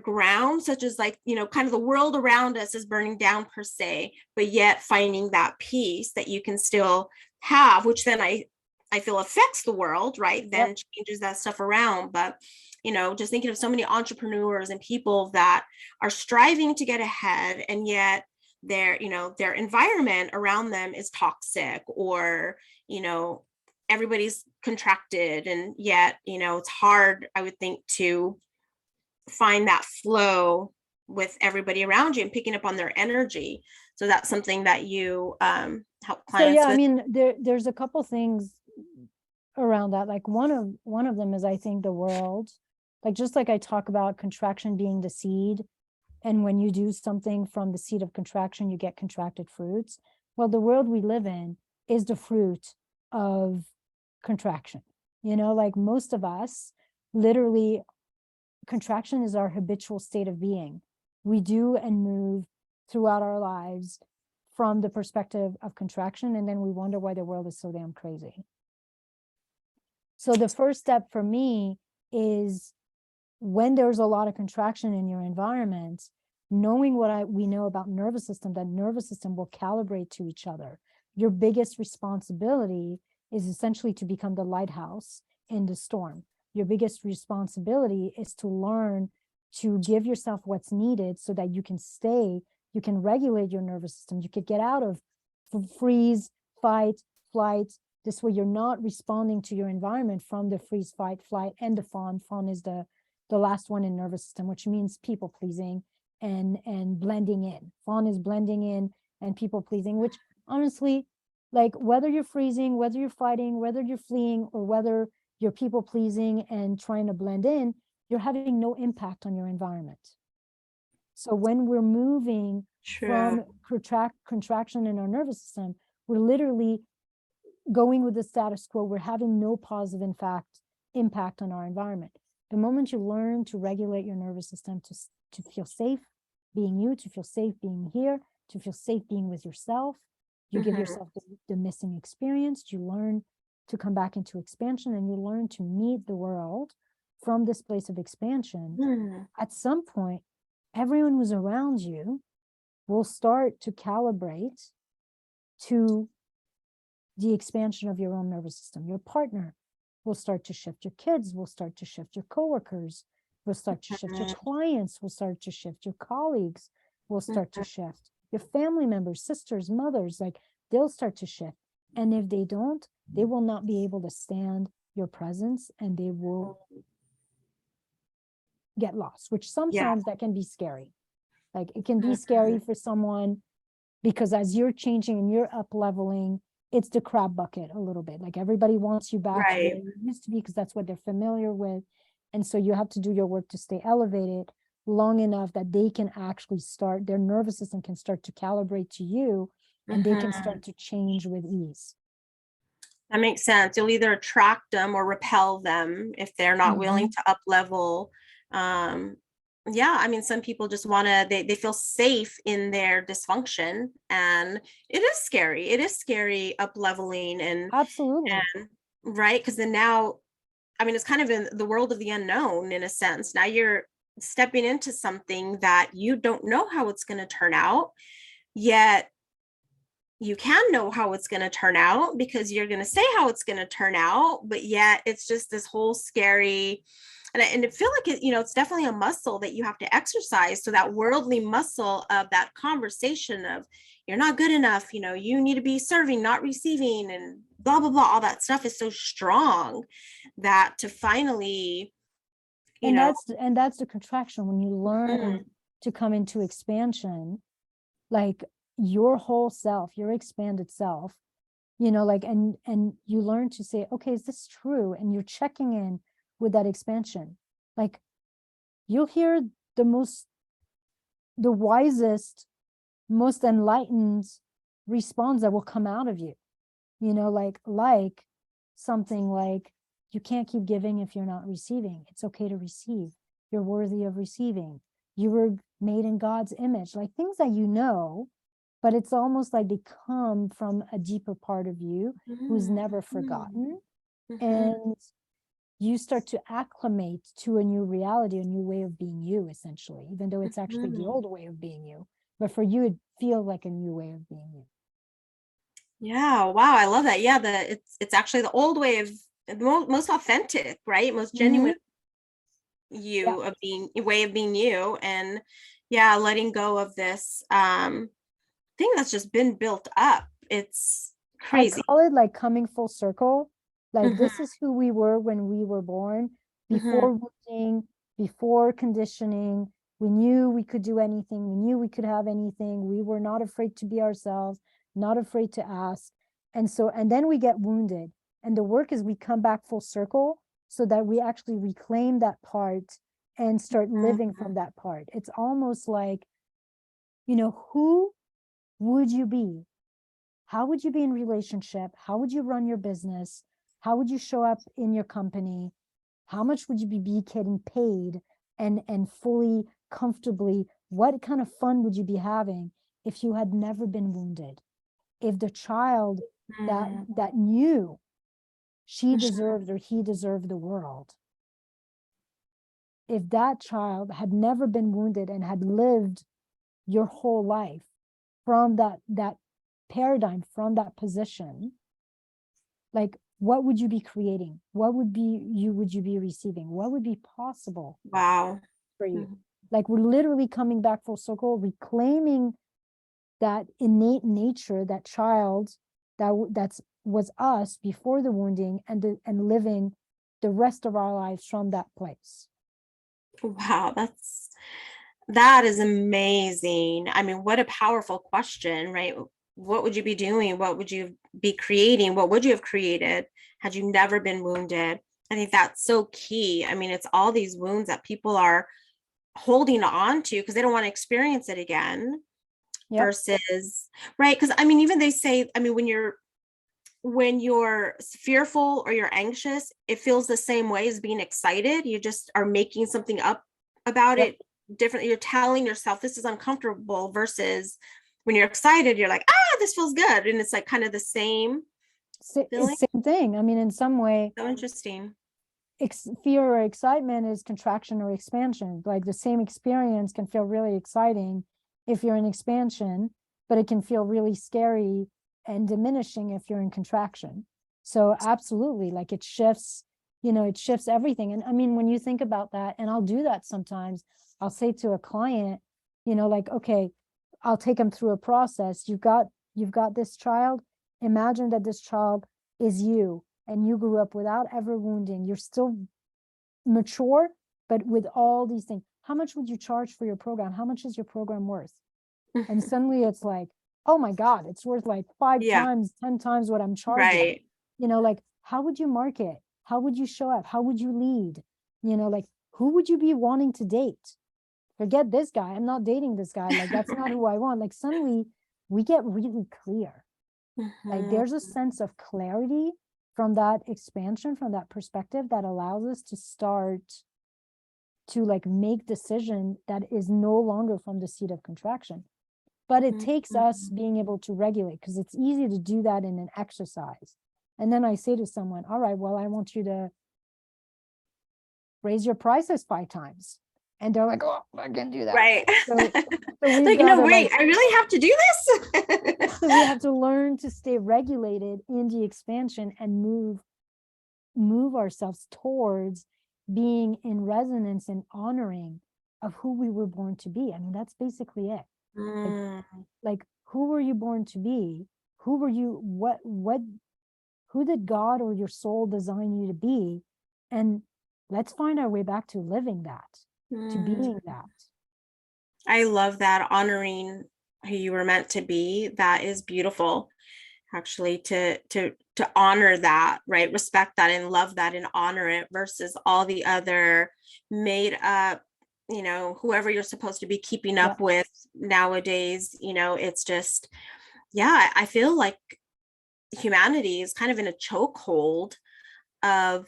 S1: ground, such as like, kind of the world around us is burning down per se, but yet finding that peace that you can still have, which then I feel affects the world, right?
S2: Yep.
S1: Then changes that stuff around. But, just thinking of so many entrepreneurs and people that are striving to get ahead, and yet their environment around them is toxic, or, everybody's contracted, and yet, it's hard, I would think, to find that flow with everybody around you and picking up on their energy. So that's something that you help
S2: So yeah,
S1: clients
S2: I
S1: with.
S2: mean, there's a couple things around that. Like one of them is, I think, the world, like just like I talk about contraction being the seed, and when you do something from the seed of contraction, you get contracted fruits. Well, the world we live in is the fruit of contraction. Like most of us, literally, contraction is our habitual state of being. We do and move throughout our lives from the perspective of contraction, and then we wonder why the world is so damn crazy. So the first step for me is, when there's a lot of contraction in your environment, knowing what we know about nervous system, that nervous system will calibrate to each other. Your biggest responsibility is essentially to become the lighthouse in the storm. Your biggest responsibility is to learn to give yourself what's needed so that you can regulate your nervous system. You could get out of freeze, fight, flight. This way you're not responding to your environment from the freeze, fight, flight, and the fawn. Fawn is the last one in nervous system, which means people pleasing and blending in. Fawn is blending in and people pleasing, which honestly, like whether you're freezing, whether you're fighting, whether you're fleeing, or whether you're people pleasing and trying to blend in, you're having no impact on your environment. So when we're moving from contraction in our nervous system, we're literally going with the status quo. We're having no positive, in fact, impact on our environment. The moment you learn to regulate your nervous system to feel safe being you, to feel safe being here, to feel safe being with yourself, you give yourself the missing experience, you learn to come back into expansion, and you learn to meet the world from this place of expansion. At some point, everyone who's around you will start to calibrate to the expansion of your own nervous system. Your partner will start to shift, your kids will start to shift, your coworkers will start to shift, your clients will start to shift, your colleagues will start to shift, your family members, sisters, mothers, like they'll start to shift. And if they don't, they will not be able to stand your presence and they will get lost, which
S1: Yeah.
S2: sometimes that can be scary. Like it can be scary for someone because as you're changing and you're up leveling, it's the crab bucket a little bit. Like everybody wants you back to where
S1: Right.
S2: you used to be because that's what they're familiar with. And so you have to do your work to stay elevated long enough that they can actually start, their nervous system can start to calibrate to you and they can start to change with ease.
S1: That makes sense. You'll either attract them or repel them if they're not willing to up level. Yeah, I mean, some people just want to, they feel safe in their dysfunction, and it is scary. It is scary up leveling
S2: Absolutely.
S1: and right. Because then now, I mean, it's kind of in the world of the unknown in a sense. Now you're stepping into something that you don't know how it's going to turn out, yet you can know how it's going to turn out because you're going to say how it's going to turn out, but yet it's just this whole scary, and I feel like it, it's definitely a muscle that you have to exercise. So that worldly muscle of that conversation of you're not good enough, you need to be serving, not receiving, and blah, blah, blah, all that stuff is so strong that to finally,
S2: and that's the contraction when you learn to come into expansion, like your whole self, your expanded self, like and you learn to say, okay, is this true? And you're checking in with that expansion. Like you'll hear the wisest, most enlightened response that will come out of you, like something like, you can't keep giving if you're not receiving. It's okay to receive. You're worthy of receiving. You were made in God's image, like things that but it's almost like they come from a deeper part of you who's never forgotten. And you start to acclimate to a new reality, a new way of being you, essentially, even though it's actually the old way of being you. But for you, it feels like a new way of being you.
S1: Yeah, wow, I love that. Yeah, it's actually the old way of the most authentic, right? Most genuine you of being way of being you, and yeah, letting go of this thing that's just been built up. It's crazy.
S2: I call it like coming full circle. Like this is who we were when we were born, before wounding, before conditioning. We knew we could do anything. We knew we could have anything. We were not afraid to be ourselves, not afraid to ask. And then we get wounded. And the work is we come back full circle so that we actually reclaim that part and start living from that part. It's almost like, who would you be? How would you be in relationship? How would you run your business? How would you show up in your company? How much would you be getting paid and fully comfortably? What kind of fun would you be having if you had never been wounded? If the child that knew she deserved or he deserved the world, if that child had never been wounded and had lived your whole life from that paradigm, from that position, like what would you be creating? What would you be receiving? What would be possible
S1: Wow.
S2: for you? Like we're literally coming back full circle, reclaiming that innate nature, that child that was us before the wounding, and living the rest of our lives from that place.
S1: Wow, that is amazing. I mean, what a powerful question, right? What would you be doing? What would you be creating? What would you have created had you never been wounded? I think that's so key. I mean, it's all these wounds that people are holding on to because they don't want to experience it again. Versus, right? Because I mean, even they say, I mean, when you're fearful or you're anxious, it feels the same way as being excited. You just are making something up about it differently. You're telling yourself this is uncomfortable, versus when you're excited, you're like, this feels good. And it's like kind of the same feeling.
S2: It's same thing. I mean, in some way,
S1: So interesting.
S2: Fear or excitement is contraction or expansion. Like the same experience can feel really exciting if you're in expansion, but it can feel really scary and diminishing if you're in contraction. So absolutely, like it shifts everything. And I mean, when you think about that, and I'll do that sometimes, I'll say to a client, like, okay, I'll take them through a process. You've got this child. Imagine that this child is you and you grew up without ever wounding, you're still mature, but with all these things, how much would you charge for your program? How much is your program worth? And suddenly it's like, oh my God, it's worth like 5
S1: Yeah.
S2: times, 10 times what I'm charging.
S1: Right.
S2: You know, like, how would you market? How would you show up? How would you lead? You know, like, who would you be wanting to date? Forget this guy. I'm not dating this guy. Like, that's not who I want. Like, suddenly we get really clear. Like, there's a sense of clarity from that expansion, from that perspective, that allows us to start to like make decision that is no longer from the seat of contraction. But it takes us being able to regulate, because it's easy to do that in an exercise. And then I say to someone, all right, well, I want you to raise your prices 5 times. And they're like, oh, I can do that.
S1: Right.
S2: So we've
S1: Like,
S2: got
S1: no,
S2: to
S1: wait,
S2: like,
S1: I really have to do this?
S2: so we have to learn to stay regulated in the expansion and move ourselves towards being in resonance and honoring of who we were born to be. I mean, that's basically it. Like, who were you born to be? Who were you? Who did God or your soul design you to be? And let's find our way back to living that, to being that.
S1: I love that, honoring who you were meant to be. That is beautiful, actually, to honor that, right? Respect that and love that and honor it, versus all the other made up, you know, whoever you're supposed to be keeping up with nowadays. You know, it's just, yeah, I feel like humanity is kind of in a chokehold of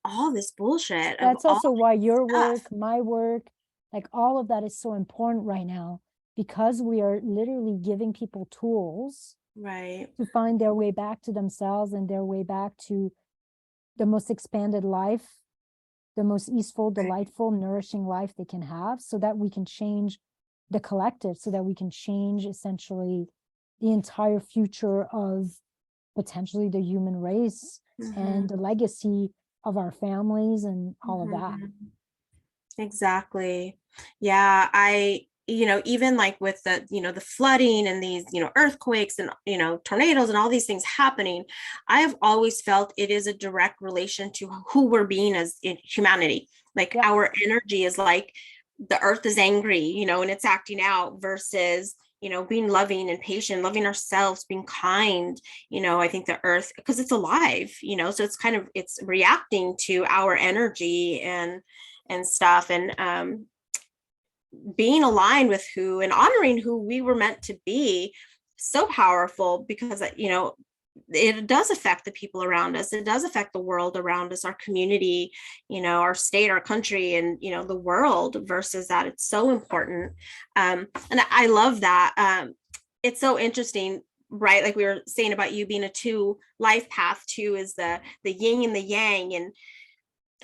S1: all this bullshit.
S2: That's also why your
S1: stuff.
S2: work, my work, like all of that is so important right now, because we are literally giving people tools
S1: Right.
S2: to find their way back to themselves and their way back to the most expanded life, the most easeful, delightful, nourishing life they can have, so that we can change the collective, so that we can change essentially the entire future of potentially the human race and the legacy of our families and all of that.
S1: Exactly. Yeah, you know, even like with the, you know, the flooding and these, you know, earthquakes and, you know, tornadoes and all these things happening, I have always felt it is a direct relation to who we're being as in humanity. Like our energy is like the earth is angry, you know, and it's acting out, versus, you know, being loving and patient, loving ourselves, being kind. You know, I think the earth, because it's alive, you know, so it's kind of, it's reacting to our energy and stuff. And being aligned with who and honoring who we were meant to be, so powerful, because, you know, it does affect the people around us. It does affect the world around us, our community, you know, our state, our country, and, you know, the world, versus that. It's so important. And I love that. It's so interesting, right? Like we were saying about you being a 2 life path. 2 is the yin and the yang. And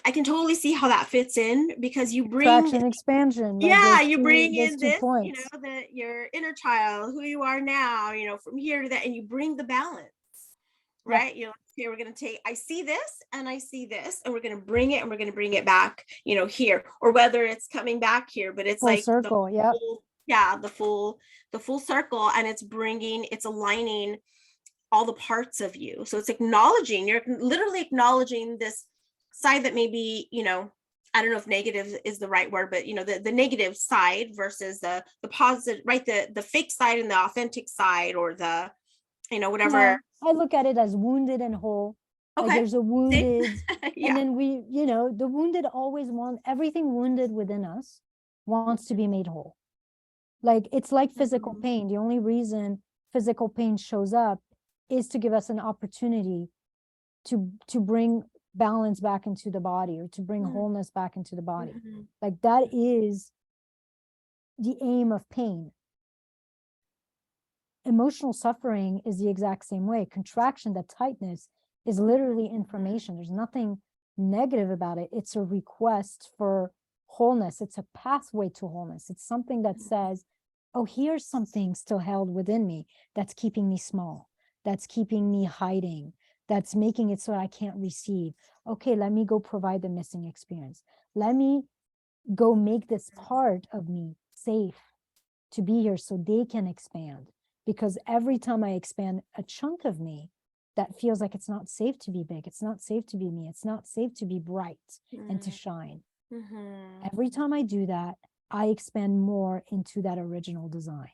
S1: I can totally see how that fits in, because you bring,
S2: Traction, expansion.
S1: yeah, you bring
S2: There's
S1: in
S2: 2
S1: this, you
S2: points.
S1: know, your inner child, who you are now, you know, from here to that, and you bring the balance, right? You know, here we're going to take, I see this and I see this, and we're going to bring it, and we're going to bring it back, you know, here, or whether it's coming back here, but it's
S2: Full
S1: like
S2: circle.
S1: the full circle, and it's aligning all the parts of you. So it's acknowledging, you're literally acknowledging this side that maybe, you know, I don't know if negative is the right word, but, you know, the negative side versus the positive, right? The fake side and the authentic side, or the, you know, whatever.
S2: Yeah, I look at it as wounded and whole.
S1: Okay.
S2: Like there's a wounded,
S1: yeah.
S2: and then we, you know, the wounded always want, everything wounded within us wants to be made whole. Like it's like physical pain. The only reason physical pain shows up is to give us an opportunity to bring balance back into the body, or to bring wholeness back into the body. Like that is the aim of pain. Emotional suffering is the exact same way. Contraction, that tightness, is literally information. There's nothing negative about it. It's a request for wholeness. It's a pathway to wholeness. It's something that says, oh, here's something still held within me that's keeping me small, that's keeping me hiding, that's making it so I can't receive. Okay, let me go provide the missing experience. Let me go make this part of me safe to be here so they can expand. Because every time I expand a chunk of me, that feels like it's not safe to be big. It's not safe to be me. It's not safe to be bright and to shine. Every time I do that, I expand more into that original design.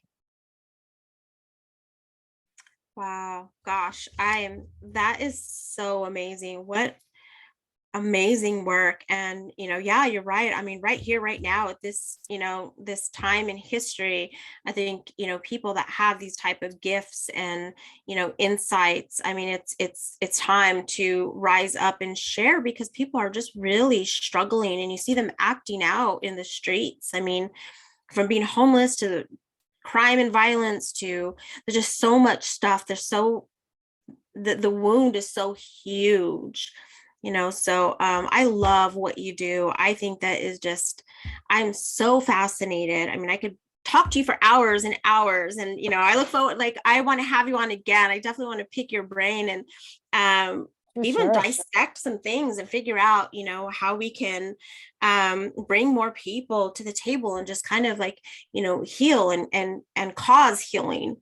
S1: Wow, gosh, that is so amazing. What amazing work. And, yeah, you're right. I mean, right here, right now, at this, this time in history, I think, people that have these type of gifts and, insights, I mean, it's time to rise up and share, because people are just really struggling, and you see them acting out in the streets. I mean, from being homeless to crime and violence to, there's just so much stuff. The wound is so huge, so I love what you do. I think that is just, I'm so fascinated. I mean, I could talk to you for hours and hours, and I look forward, like, I want to have you on again. I definitely want to pick your brain and even dissect some things and figure out, how we can bring more people to the table and just kind of like, heal and cause healing.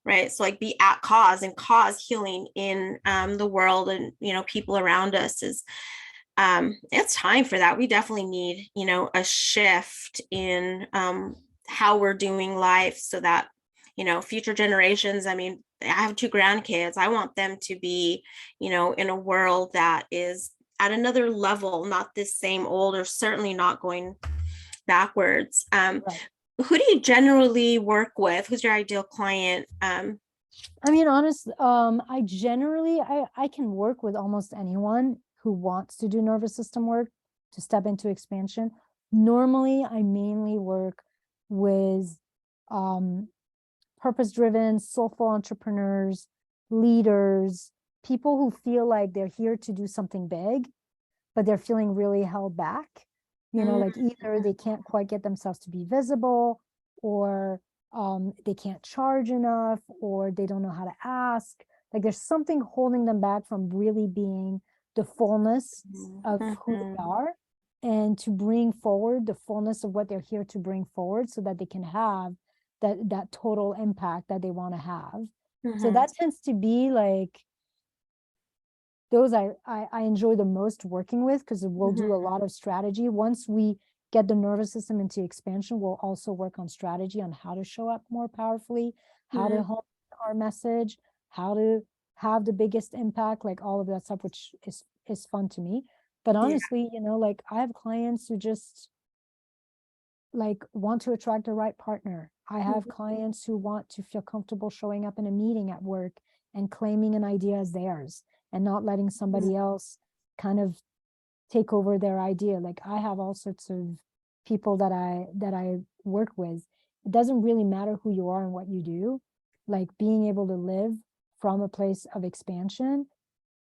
S1: Right. So like be at cause and cause healing in the world, and, people around us is it's time for that. We definitely need, a shift in how we're doing life, so that, future generations, I mean, I have 2 grandkids. I want them to be, in a world that is at another level, not this same old, or certainly not going backwards.
S2: Right.
S1: Who do you generally work with? Who's your ideal client?
S2: I mean, honest, I generally, I can work with almost anyone who wants to do nervous system work to step into expansion. Normally, I mainly work with purpose-driven, soulful entrepreneurs, leaders, people who feel like they're here to do something big, but they're feeling really held back. Like either they can't quite get themselves to be visible, or they can't charge enough, or they don't know how to ask. Like there's something holding them back from really being the fullness of who they are, and to bring forward the fullness of what they're here to bring forward, so that they can have that total impact that they want to have. So that tends to be like those I enjoy the most working with, because we'll do a lot of strategy. Once we get the nervous system into expansion, we'll also work on strategy on how to show up more powerfully, how to hone our message, how to have the biggest impact, like all of that stuff, which is fun to me. But honestly, like I have clients who just like want to attract the right partner. I have clients who want to feel comfortable showing up in a meeting at work and claiming an idea as theirs, and not letting somebody else kind of take over their idea. Like I have all sorts of people that I work with. It doesn't really matter who you are and what you do. Like being able to live from a place of expansion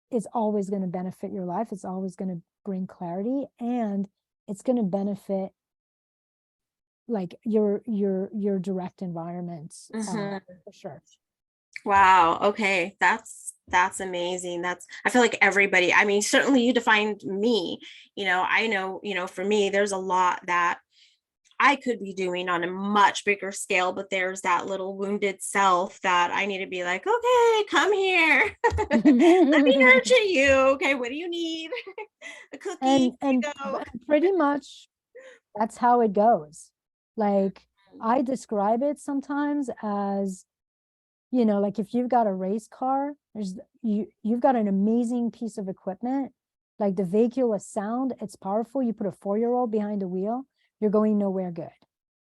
S2: is always going to benefit your life. It's always going to bring clarity, and it's going to benefit like your direct environments for sure.
S1: Wow. Okay. That's amazing. I feel like everybody, I mean, certainly you defined me, I know, for me, there's a lot that I could be doing on a much bigger scale, but there's that little wounded self that I need to be like, okay, come here. Let me nurture you. Okay. What do you need? A cookie.
S2: And pretty much that's how it goes. Like I describe it sometimes as, like if you've got a race car, you've got an amazing piece of equipment, like the vehicle is sound, it's powerful. You put a 4-year-old behind the wheel, you're going nowhere good,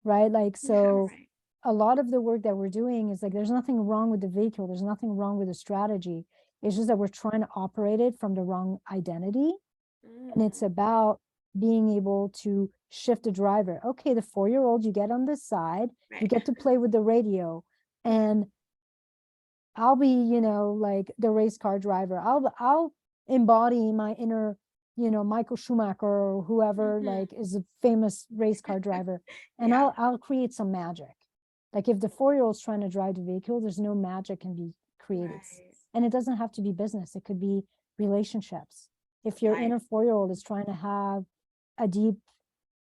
S2: right? Like, so a lot of the work that we're doing is like, there's nothing wrong with the vehicle. There's nothing wrong with the strategy. It's just that we're trying to operate it from the wrong identity. And it's about being able to shift the driver. Okay, the 4-year-old, you get on this side, you get to play with the radio, and I'll be, like the race car driver. I'll embody my inner, Michael Schumacher or whoever like is a famous race car driver. And I'll create some magic. Like if the 4-year-old's trying to drive the vehicle, there's no magic can be created. And it doesn't have to be business. It could be relationships. If your inner 4-year-old is trying to have a deep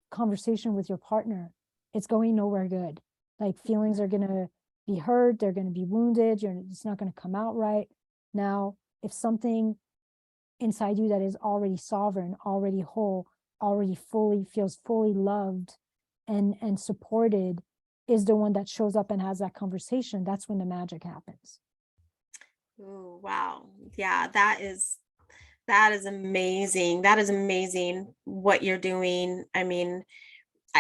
S2: conversation with your partner, it's going nowhere good. Like feelings are going to be hurt, they're going to be wounded, it's not going to come out right. Now, if something inside you that is already sovereign, already whole, already feels fully loved and supported is the one that shows up and has that conversation, that's when the magic happens.
S1: Oh, wow. Yeah, that is amazing. That is amazing what you're doing. I mean,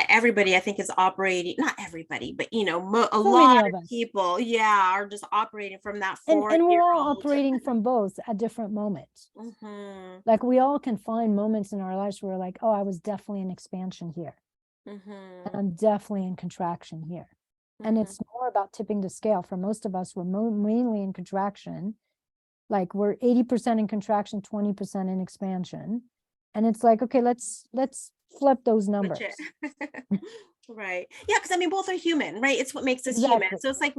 S1: everybody I think is operating, not everybody, but a
S2: So many
S1: lot
S2: of
S1: of
S2: us.
S1: people, yeah, are just operating from that
S2: And we're all
S1: 4-year-old.
S2: operating from both at different moments.
S1: Mm-hmm.
S2: Like we all can find moments in our lives where we're like, oh, I was definitely in expansion here. And
S1: Mm-hmm.
S2: I'm definitely in contraction here. And
S1: Mm-hmm.
S2: it's more about tipping the scale. For most of us, we're mainly in contraction. Like we're 80% in contraction, 20% in expansion. And it's like, okay, let's flip those
S1: Switch
S2: numbers.
S1: it. Right. Yeah, because I mean, both are human, right? It's what makes us human.
S2: Exactly.
S1: So it's like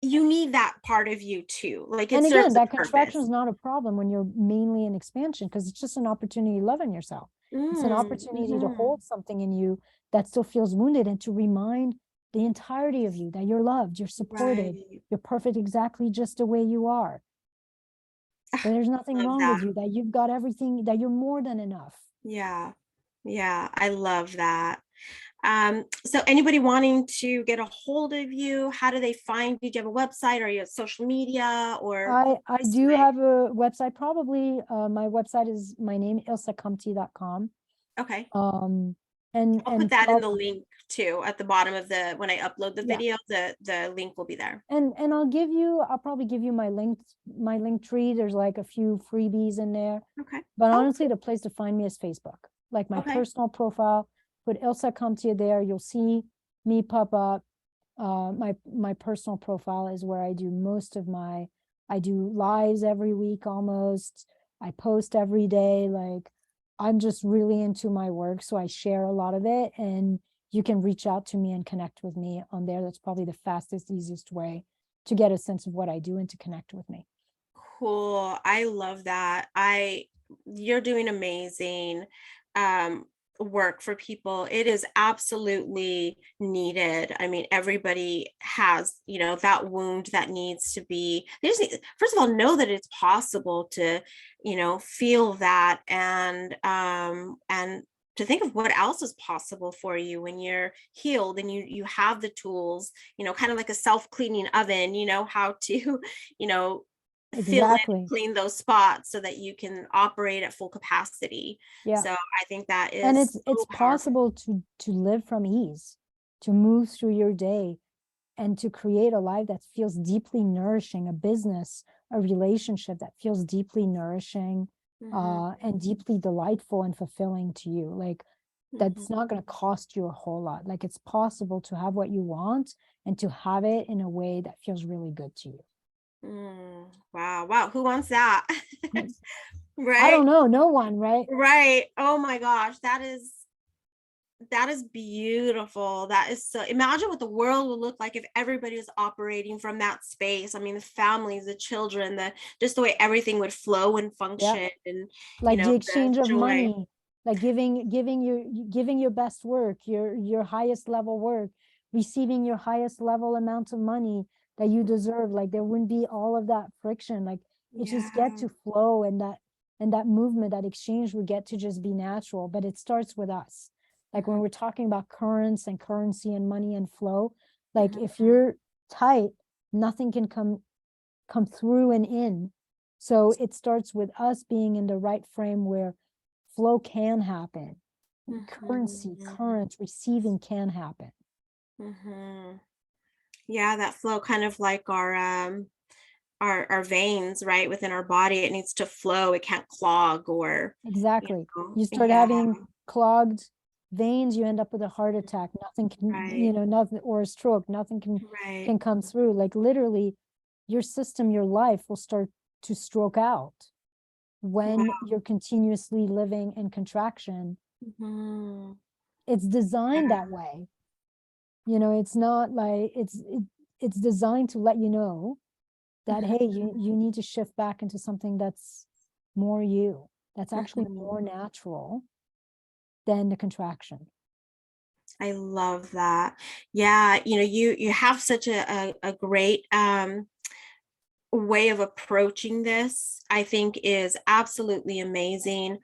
S1: you need that part of you too. Like it
S2: And again,
S1: serves a
S2: that contraction
S1: purpose.
S2: is not a problem when you're mainly in expansion, because it's just an opportunity to love in yourself. It's an opportunity to
S1: Mm-hmm.
S2: hold something in you that still feels wounded and to remind the entirety of you that you're loved, you're supported,
S1: Right.
S2: you're perfect exactly just the way you are. That there's nothing
S1: Love
S2: wrong with
S1: that.
S2: you, that you've got everything, that you're more than enough.
S1: Yeah. Yeah, I love that. So anybody wanting to get a hold of you, how do they find you? Do you have a website? Or are you at social media or
S2: I
S1: best
S2: do
S1: way?
S2: have a website, probably. My website is my name, ilsacomte.com.
S1: Okay.
S2: Um,
S1: I'll put
S2: and
S1: that in the link too at the bottom of when I upload the
S2: yeah.
S1: video, the link will be there.
S2: And I'll probably give you my link tree. There's like a few freebies in there.
S1: Okay.
S2: But
S1: Oh,
S2: honestly, the place to find me is Facebook. Like my
S1: okay.
S2: personal profile, put Ilsa Comte there. You'll see me pop up. My personal profile is where I do lives every week almost. I post every day. Like I'm just really into my work, so I share a lot of it, and you can reach out to me and connect with me on there. That's probably the fastest, easiest way to get a sense of what I do and to connect with me.
S1: Cool. I love that. You're doing amazing um work for people. It is absolutely needed. I mean, everybody has, that wound that needs to be, they just need, first of all, know that it's possible to, feel that and to think of what else is possible for you when you're healed and you have the tools, kind of like a self-cleaning oven, how to, you know, fill in,
S2: Exactly.
S1: clean those spots so that you can operate at full capacity.
S2: Yeah.
S1: So I think that
S2: And
S1: is
S2: it's
S1: so powerful.
S2: possible to live from ease, to move through your day and to create a life that feels deeply nourishing, a business, a relationship that feels deeply nourishing,
S1: Mm-hmm,
S2: and deeply delightful and fulfilling to you. Like
S1: mm-hmm.
S2: that's not going to cost you a whole lot. Like it's possible to have what you want and to have it in a way that feels really good to you.
S1: Wow, wow. Who wants that?
S2: I
S1: Right?
S2: don't know, no one, right?
S1: Right. Oh my gosh, that is beautiful. That is so, imagine what the world would look like if everybody was operating from that space. I mean, the families, the children, the just the way everything would flow and
S2: Yeah.
S1: function and
S2: Like the
S1: the
S2: exchange of
S1: joy.
S2: money, like giving your best work, your highest level work, receiving your highest level amount of money that you deserve. Like there wouldn't be all of that friction. Like it just get
S1: Yeah.
S2: to flow, and that movement, that exchange would get to just be natural. But it starts with us. Like when
S1: Mhm,
S2: we're talking about currents and currency and money and flow, like
S1: mhm,
S2: if you're tight, nothing can come through and in. So it starts with us being in the right frame where flow can happen. Currency,
S1: mhm,
S2: current, receiving can happen.
S1: mhm. Yeah, that flow kind of like our veins, right, within our body. It needs to flow. It can't clog or,
S2: Exactly. You start
S1: yeah,
S2: having clogged veins, you end up with a heart attack. Nothing can,
S1: right,
S2: nothing, or a stroke, nothing
S1: right.
S2: can come through. Like literally, your system, your life will start to stroke out when
S1: Wow.
S2: you're continuously living in contraction.
S1: Mhm.
S2: It's designed
S1: Yeah.
S2: that way. It's not like it's designed to let you know that,
S1: Mhm,
S2: hey, you need to shift back into something that's more you, that's actually
S1: mhm.
S2: more natural than the contraction.
S1: I love that. Yeah, you have such a great way of approaching this, I think, is absolutely amazing.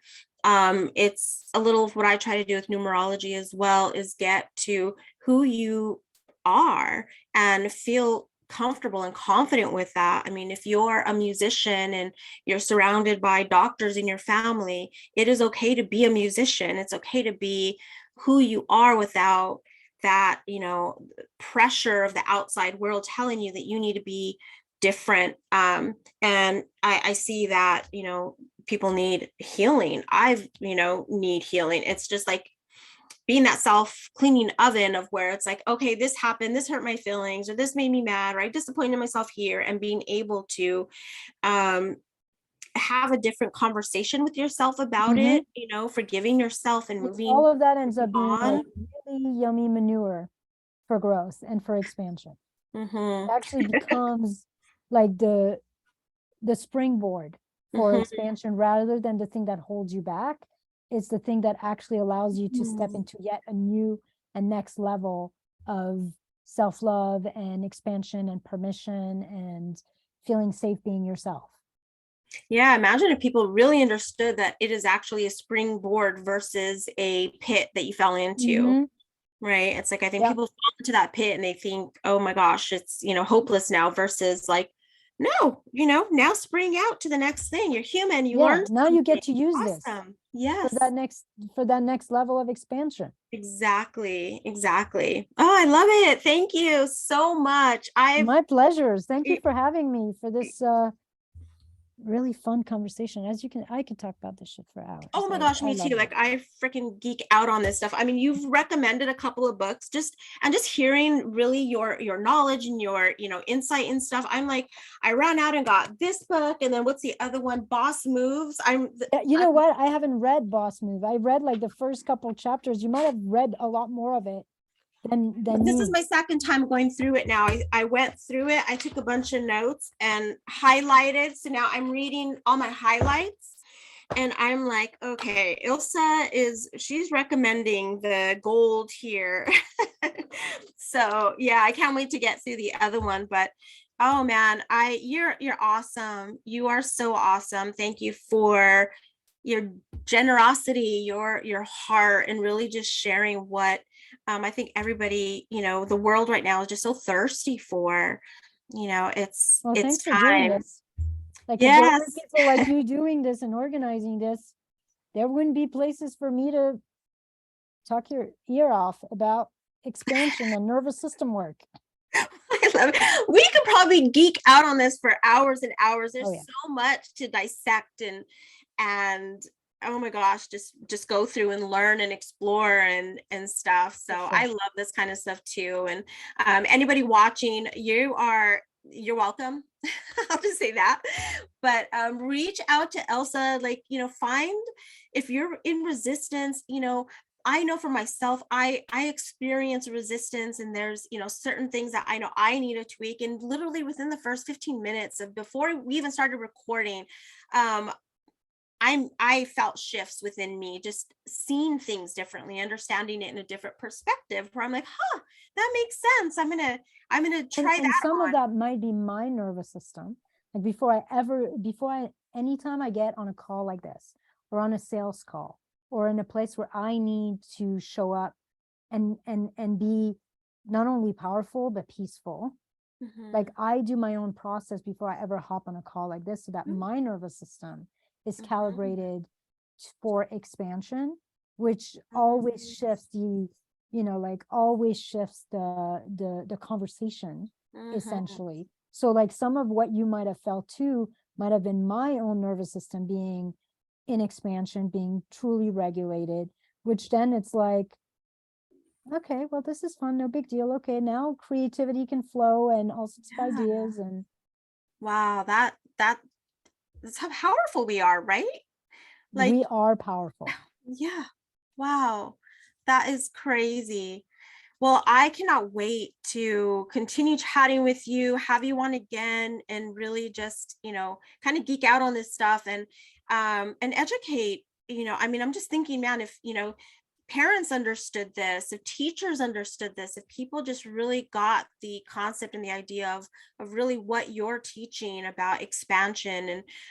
S1: It's a little of what I try to do with numerology as well, is get to who you are and feel comfortable and confident with that. I mean, if you're a musician and you're surrounded by doctors in your family, it is okay to be a musician. It's okay to be who you are without that, pressure of the outside world telling you that you need to be different. And I see that, people need healing. Need healing. It's just like being that self-cleaning oven of where it's like, okay, this happened, this hurt my feelings, or this made me mad, or I disappointed myself here, and being able to have a different conversation with yourself about it, forgiving yourself and moving
S2: All of that ends up being like
S1: on.
S2: really yummy manure for growth and for expansion. It actually becomes like the springboard for expansion, rather than the thing that holds you back. It's the thing that actually allows you to step into yet a new and next level of self-love and expansion and permission and feeling safe being yourself.
S1: Yeah, imagine if people really understood that it is actually a springboard versus a pit that you fell into. Right. It's like, I think people fall into that pit and they think, oh my gosh, it's, hopeless now, versus like, no, now spring out to the next thing. You're human. You learn.
S2: Now you get to use
S1: awesome.
S2: this.
S1: Yes.
S2: For that next level of expansion.
S1: Exactly. Oh, I love it. Thank you so much.
S2: My pleasures. Thank you for having me for this really fun conversation. I could talk about this shit for hours.
S1: Oh my gosh, me too. Like, I freaking geek out on this stuff. I mean, you've recommended a couple of books, just hearing really your knowledge and your, insight and stuff. I'm like, I ran out and got this book, and then what's the other one? Boss Moves.
S2: What? I haven't read Boss Move. I read like the first couple chapters. You might have read a lot more of it.
S1: This is my second time going through it now. I went through it. I took a bunch of notes and highlighted. So now I'm reading all my highlights, and I'm like, okay, Ilsa she's recommending the gold here. So yeah, I can't wait to get through the other one. But oh man, you're awesome. You are so awesome. Thank you for your generosity, your heart, and really just sharing what I think everybody, the world right now is just so thirsty for. It's
S2: thanks for
S1: time.
S2: doing this. Like, if there weren't people like you doing this and organizing this, there wouldn't be places for me to talk your ear off about expansion and nervous system work.
S1: I love it. We could probably geek out on this for hours and hours. There's so much to dissect and oh my gosh, just go through and learn and explore and stuff. So I love this kind of stuff too. And anybody watching, you're welcome. I'll just say that. But reach out to Ilsa. Like, find, if you're in resistance, I know for myself, I experience resistance, and there's, certain things that I know I need to tweak. And literally within the first 15 minutes of before we even started recording, I felt shifts within me, just seeing things differently, understanding it in a different perspective, where I'm like, that makes sense. I'm gonna try that.
S2: And some of that might be my nervous system. Like anytime I get on a call like this, or on a sales call, or in a place where I need to show up and be not only powerful but peaceful. Like, I do my own process before I ever hop on a call like this, so that my nervous system is calibrated for expansion, which always shifts the conversation, essentially. So like, some of what you might have felt too might have been my own nervous system being in expansion, being truly regulated, which then it's like, okay, well, this is fun, no big deal. Okay, now creativity can flow and all sorts of ideas. And
S1: wow, that's how powerful we are, right?
S2: Like, we are powerful.
S1: Yeah. Wow. That is crazy. Well, I cannot wait to continue chatting with you, have you on again, and really just, kind of geek out on this stuff and educate. I mean, I'm just thinking, man, if, parents understood this, if teachers understood this, if people just really got the concept and the idea of really what you're teaching about expansion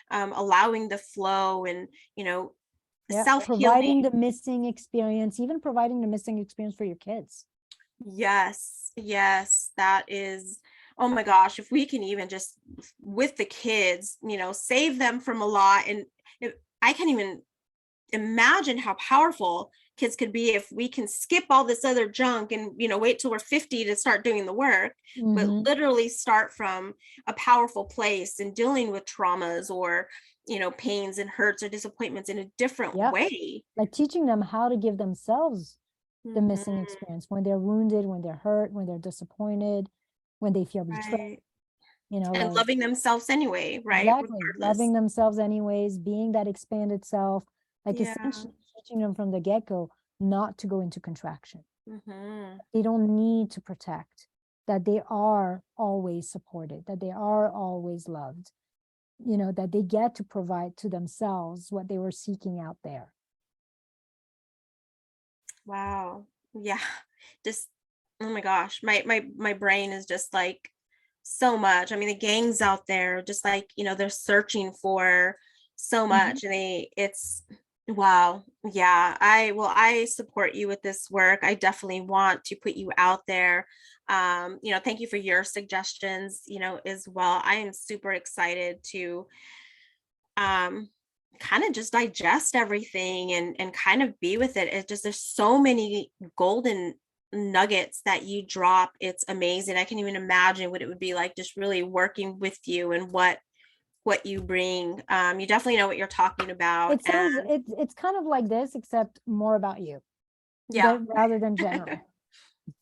S1: and allowing the flow and,
S2: Yeah,
S1: self-healing.
S2: providing the missing experience, even providing the missing experience for your kids.
S1: Yes, yes, that is, oh my gosh, if we can even just with the kids, save them from a lot. And I can't even imagine how powerful kids could be if we can skip all this other junk and wait till we're 50 to start doing the work, but literally start from a powerful place and dealing with traumas or pains and hurts or disappointments in a different way.
S2: Like teaching them how to give themselves the missing
S1: Mhm.
S2: experience when they're wounded, when they're hurt, when they're disappointed, when they feel betrayed,
S1: Right.
S2: you know,
S1: And
S2: like
S1: loving themselves anyway, right?
S2: exactly
S1: Regardless.
S2: loving themselves anyways, being that expanded self, like
S1: Yeah.
S2: essentially teaching them from the get-go not to go into contraction.
S1: Mhm.
S2: They don't need to protect, that they are always supported, that they are always loved, that they get to provide to themselves what they were seeking out there.
S1: Wow. Yeah. Just, oh my gosh, my brain is just like so much. I mean, the gangs out there, just like, they're searching for so much and it's wow. Yeah. I support you with this work. I definitely want to put you out there. Thank you for your suggestions, as well. I am super excited to um kind of just digest everything and kind of be with it. It's just there's so many golden nuggets that you drop. It's amazing. I can't even imagine what it would be like just really working with you and what you bring. You definitely know what you're talking about.
S2: It sounds it's kind of like this, except more about you,
S1: Yeah.
S2: rather than general.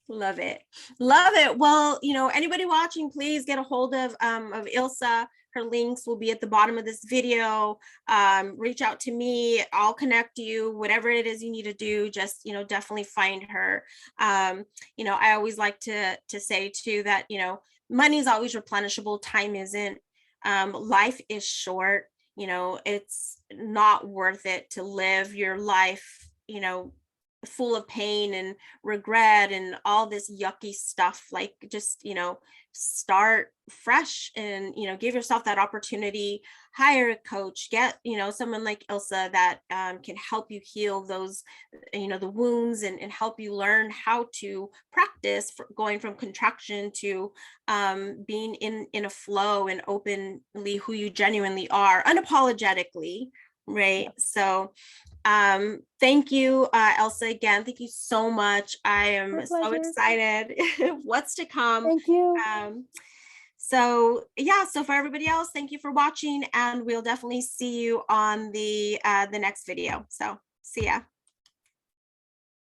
S1: Love it. Love it. Well, anybody watching, please get a hold of Ilsa. Her links will be at the bottom of this video. Reach out to me. I'll connect you. Whatever it is you need to do, just definitely find her. I always like to say too that money is always replenishable. Time isn't. Life is short. It's not worth it to live your life, full of pain and regret and all this yucky stuff. Like just start fresh and give yourself that opportunity. Hire a coach, get someone like Ilsa that can help you heal those the wounds and help you learn how to practice going from contraction to being in a flow and openly who you genuinely are unapologetically, right? So thank you, Elsa, again. Thank you so much. I am so excited what's to come.
S2: Thank you.
S1: So yeah, so for everybody else, thank you for watching, and we'll definitely see you on the next video. So see ya.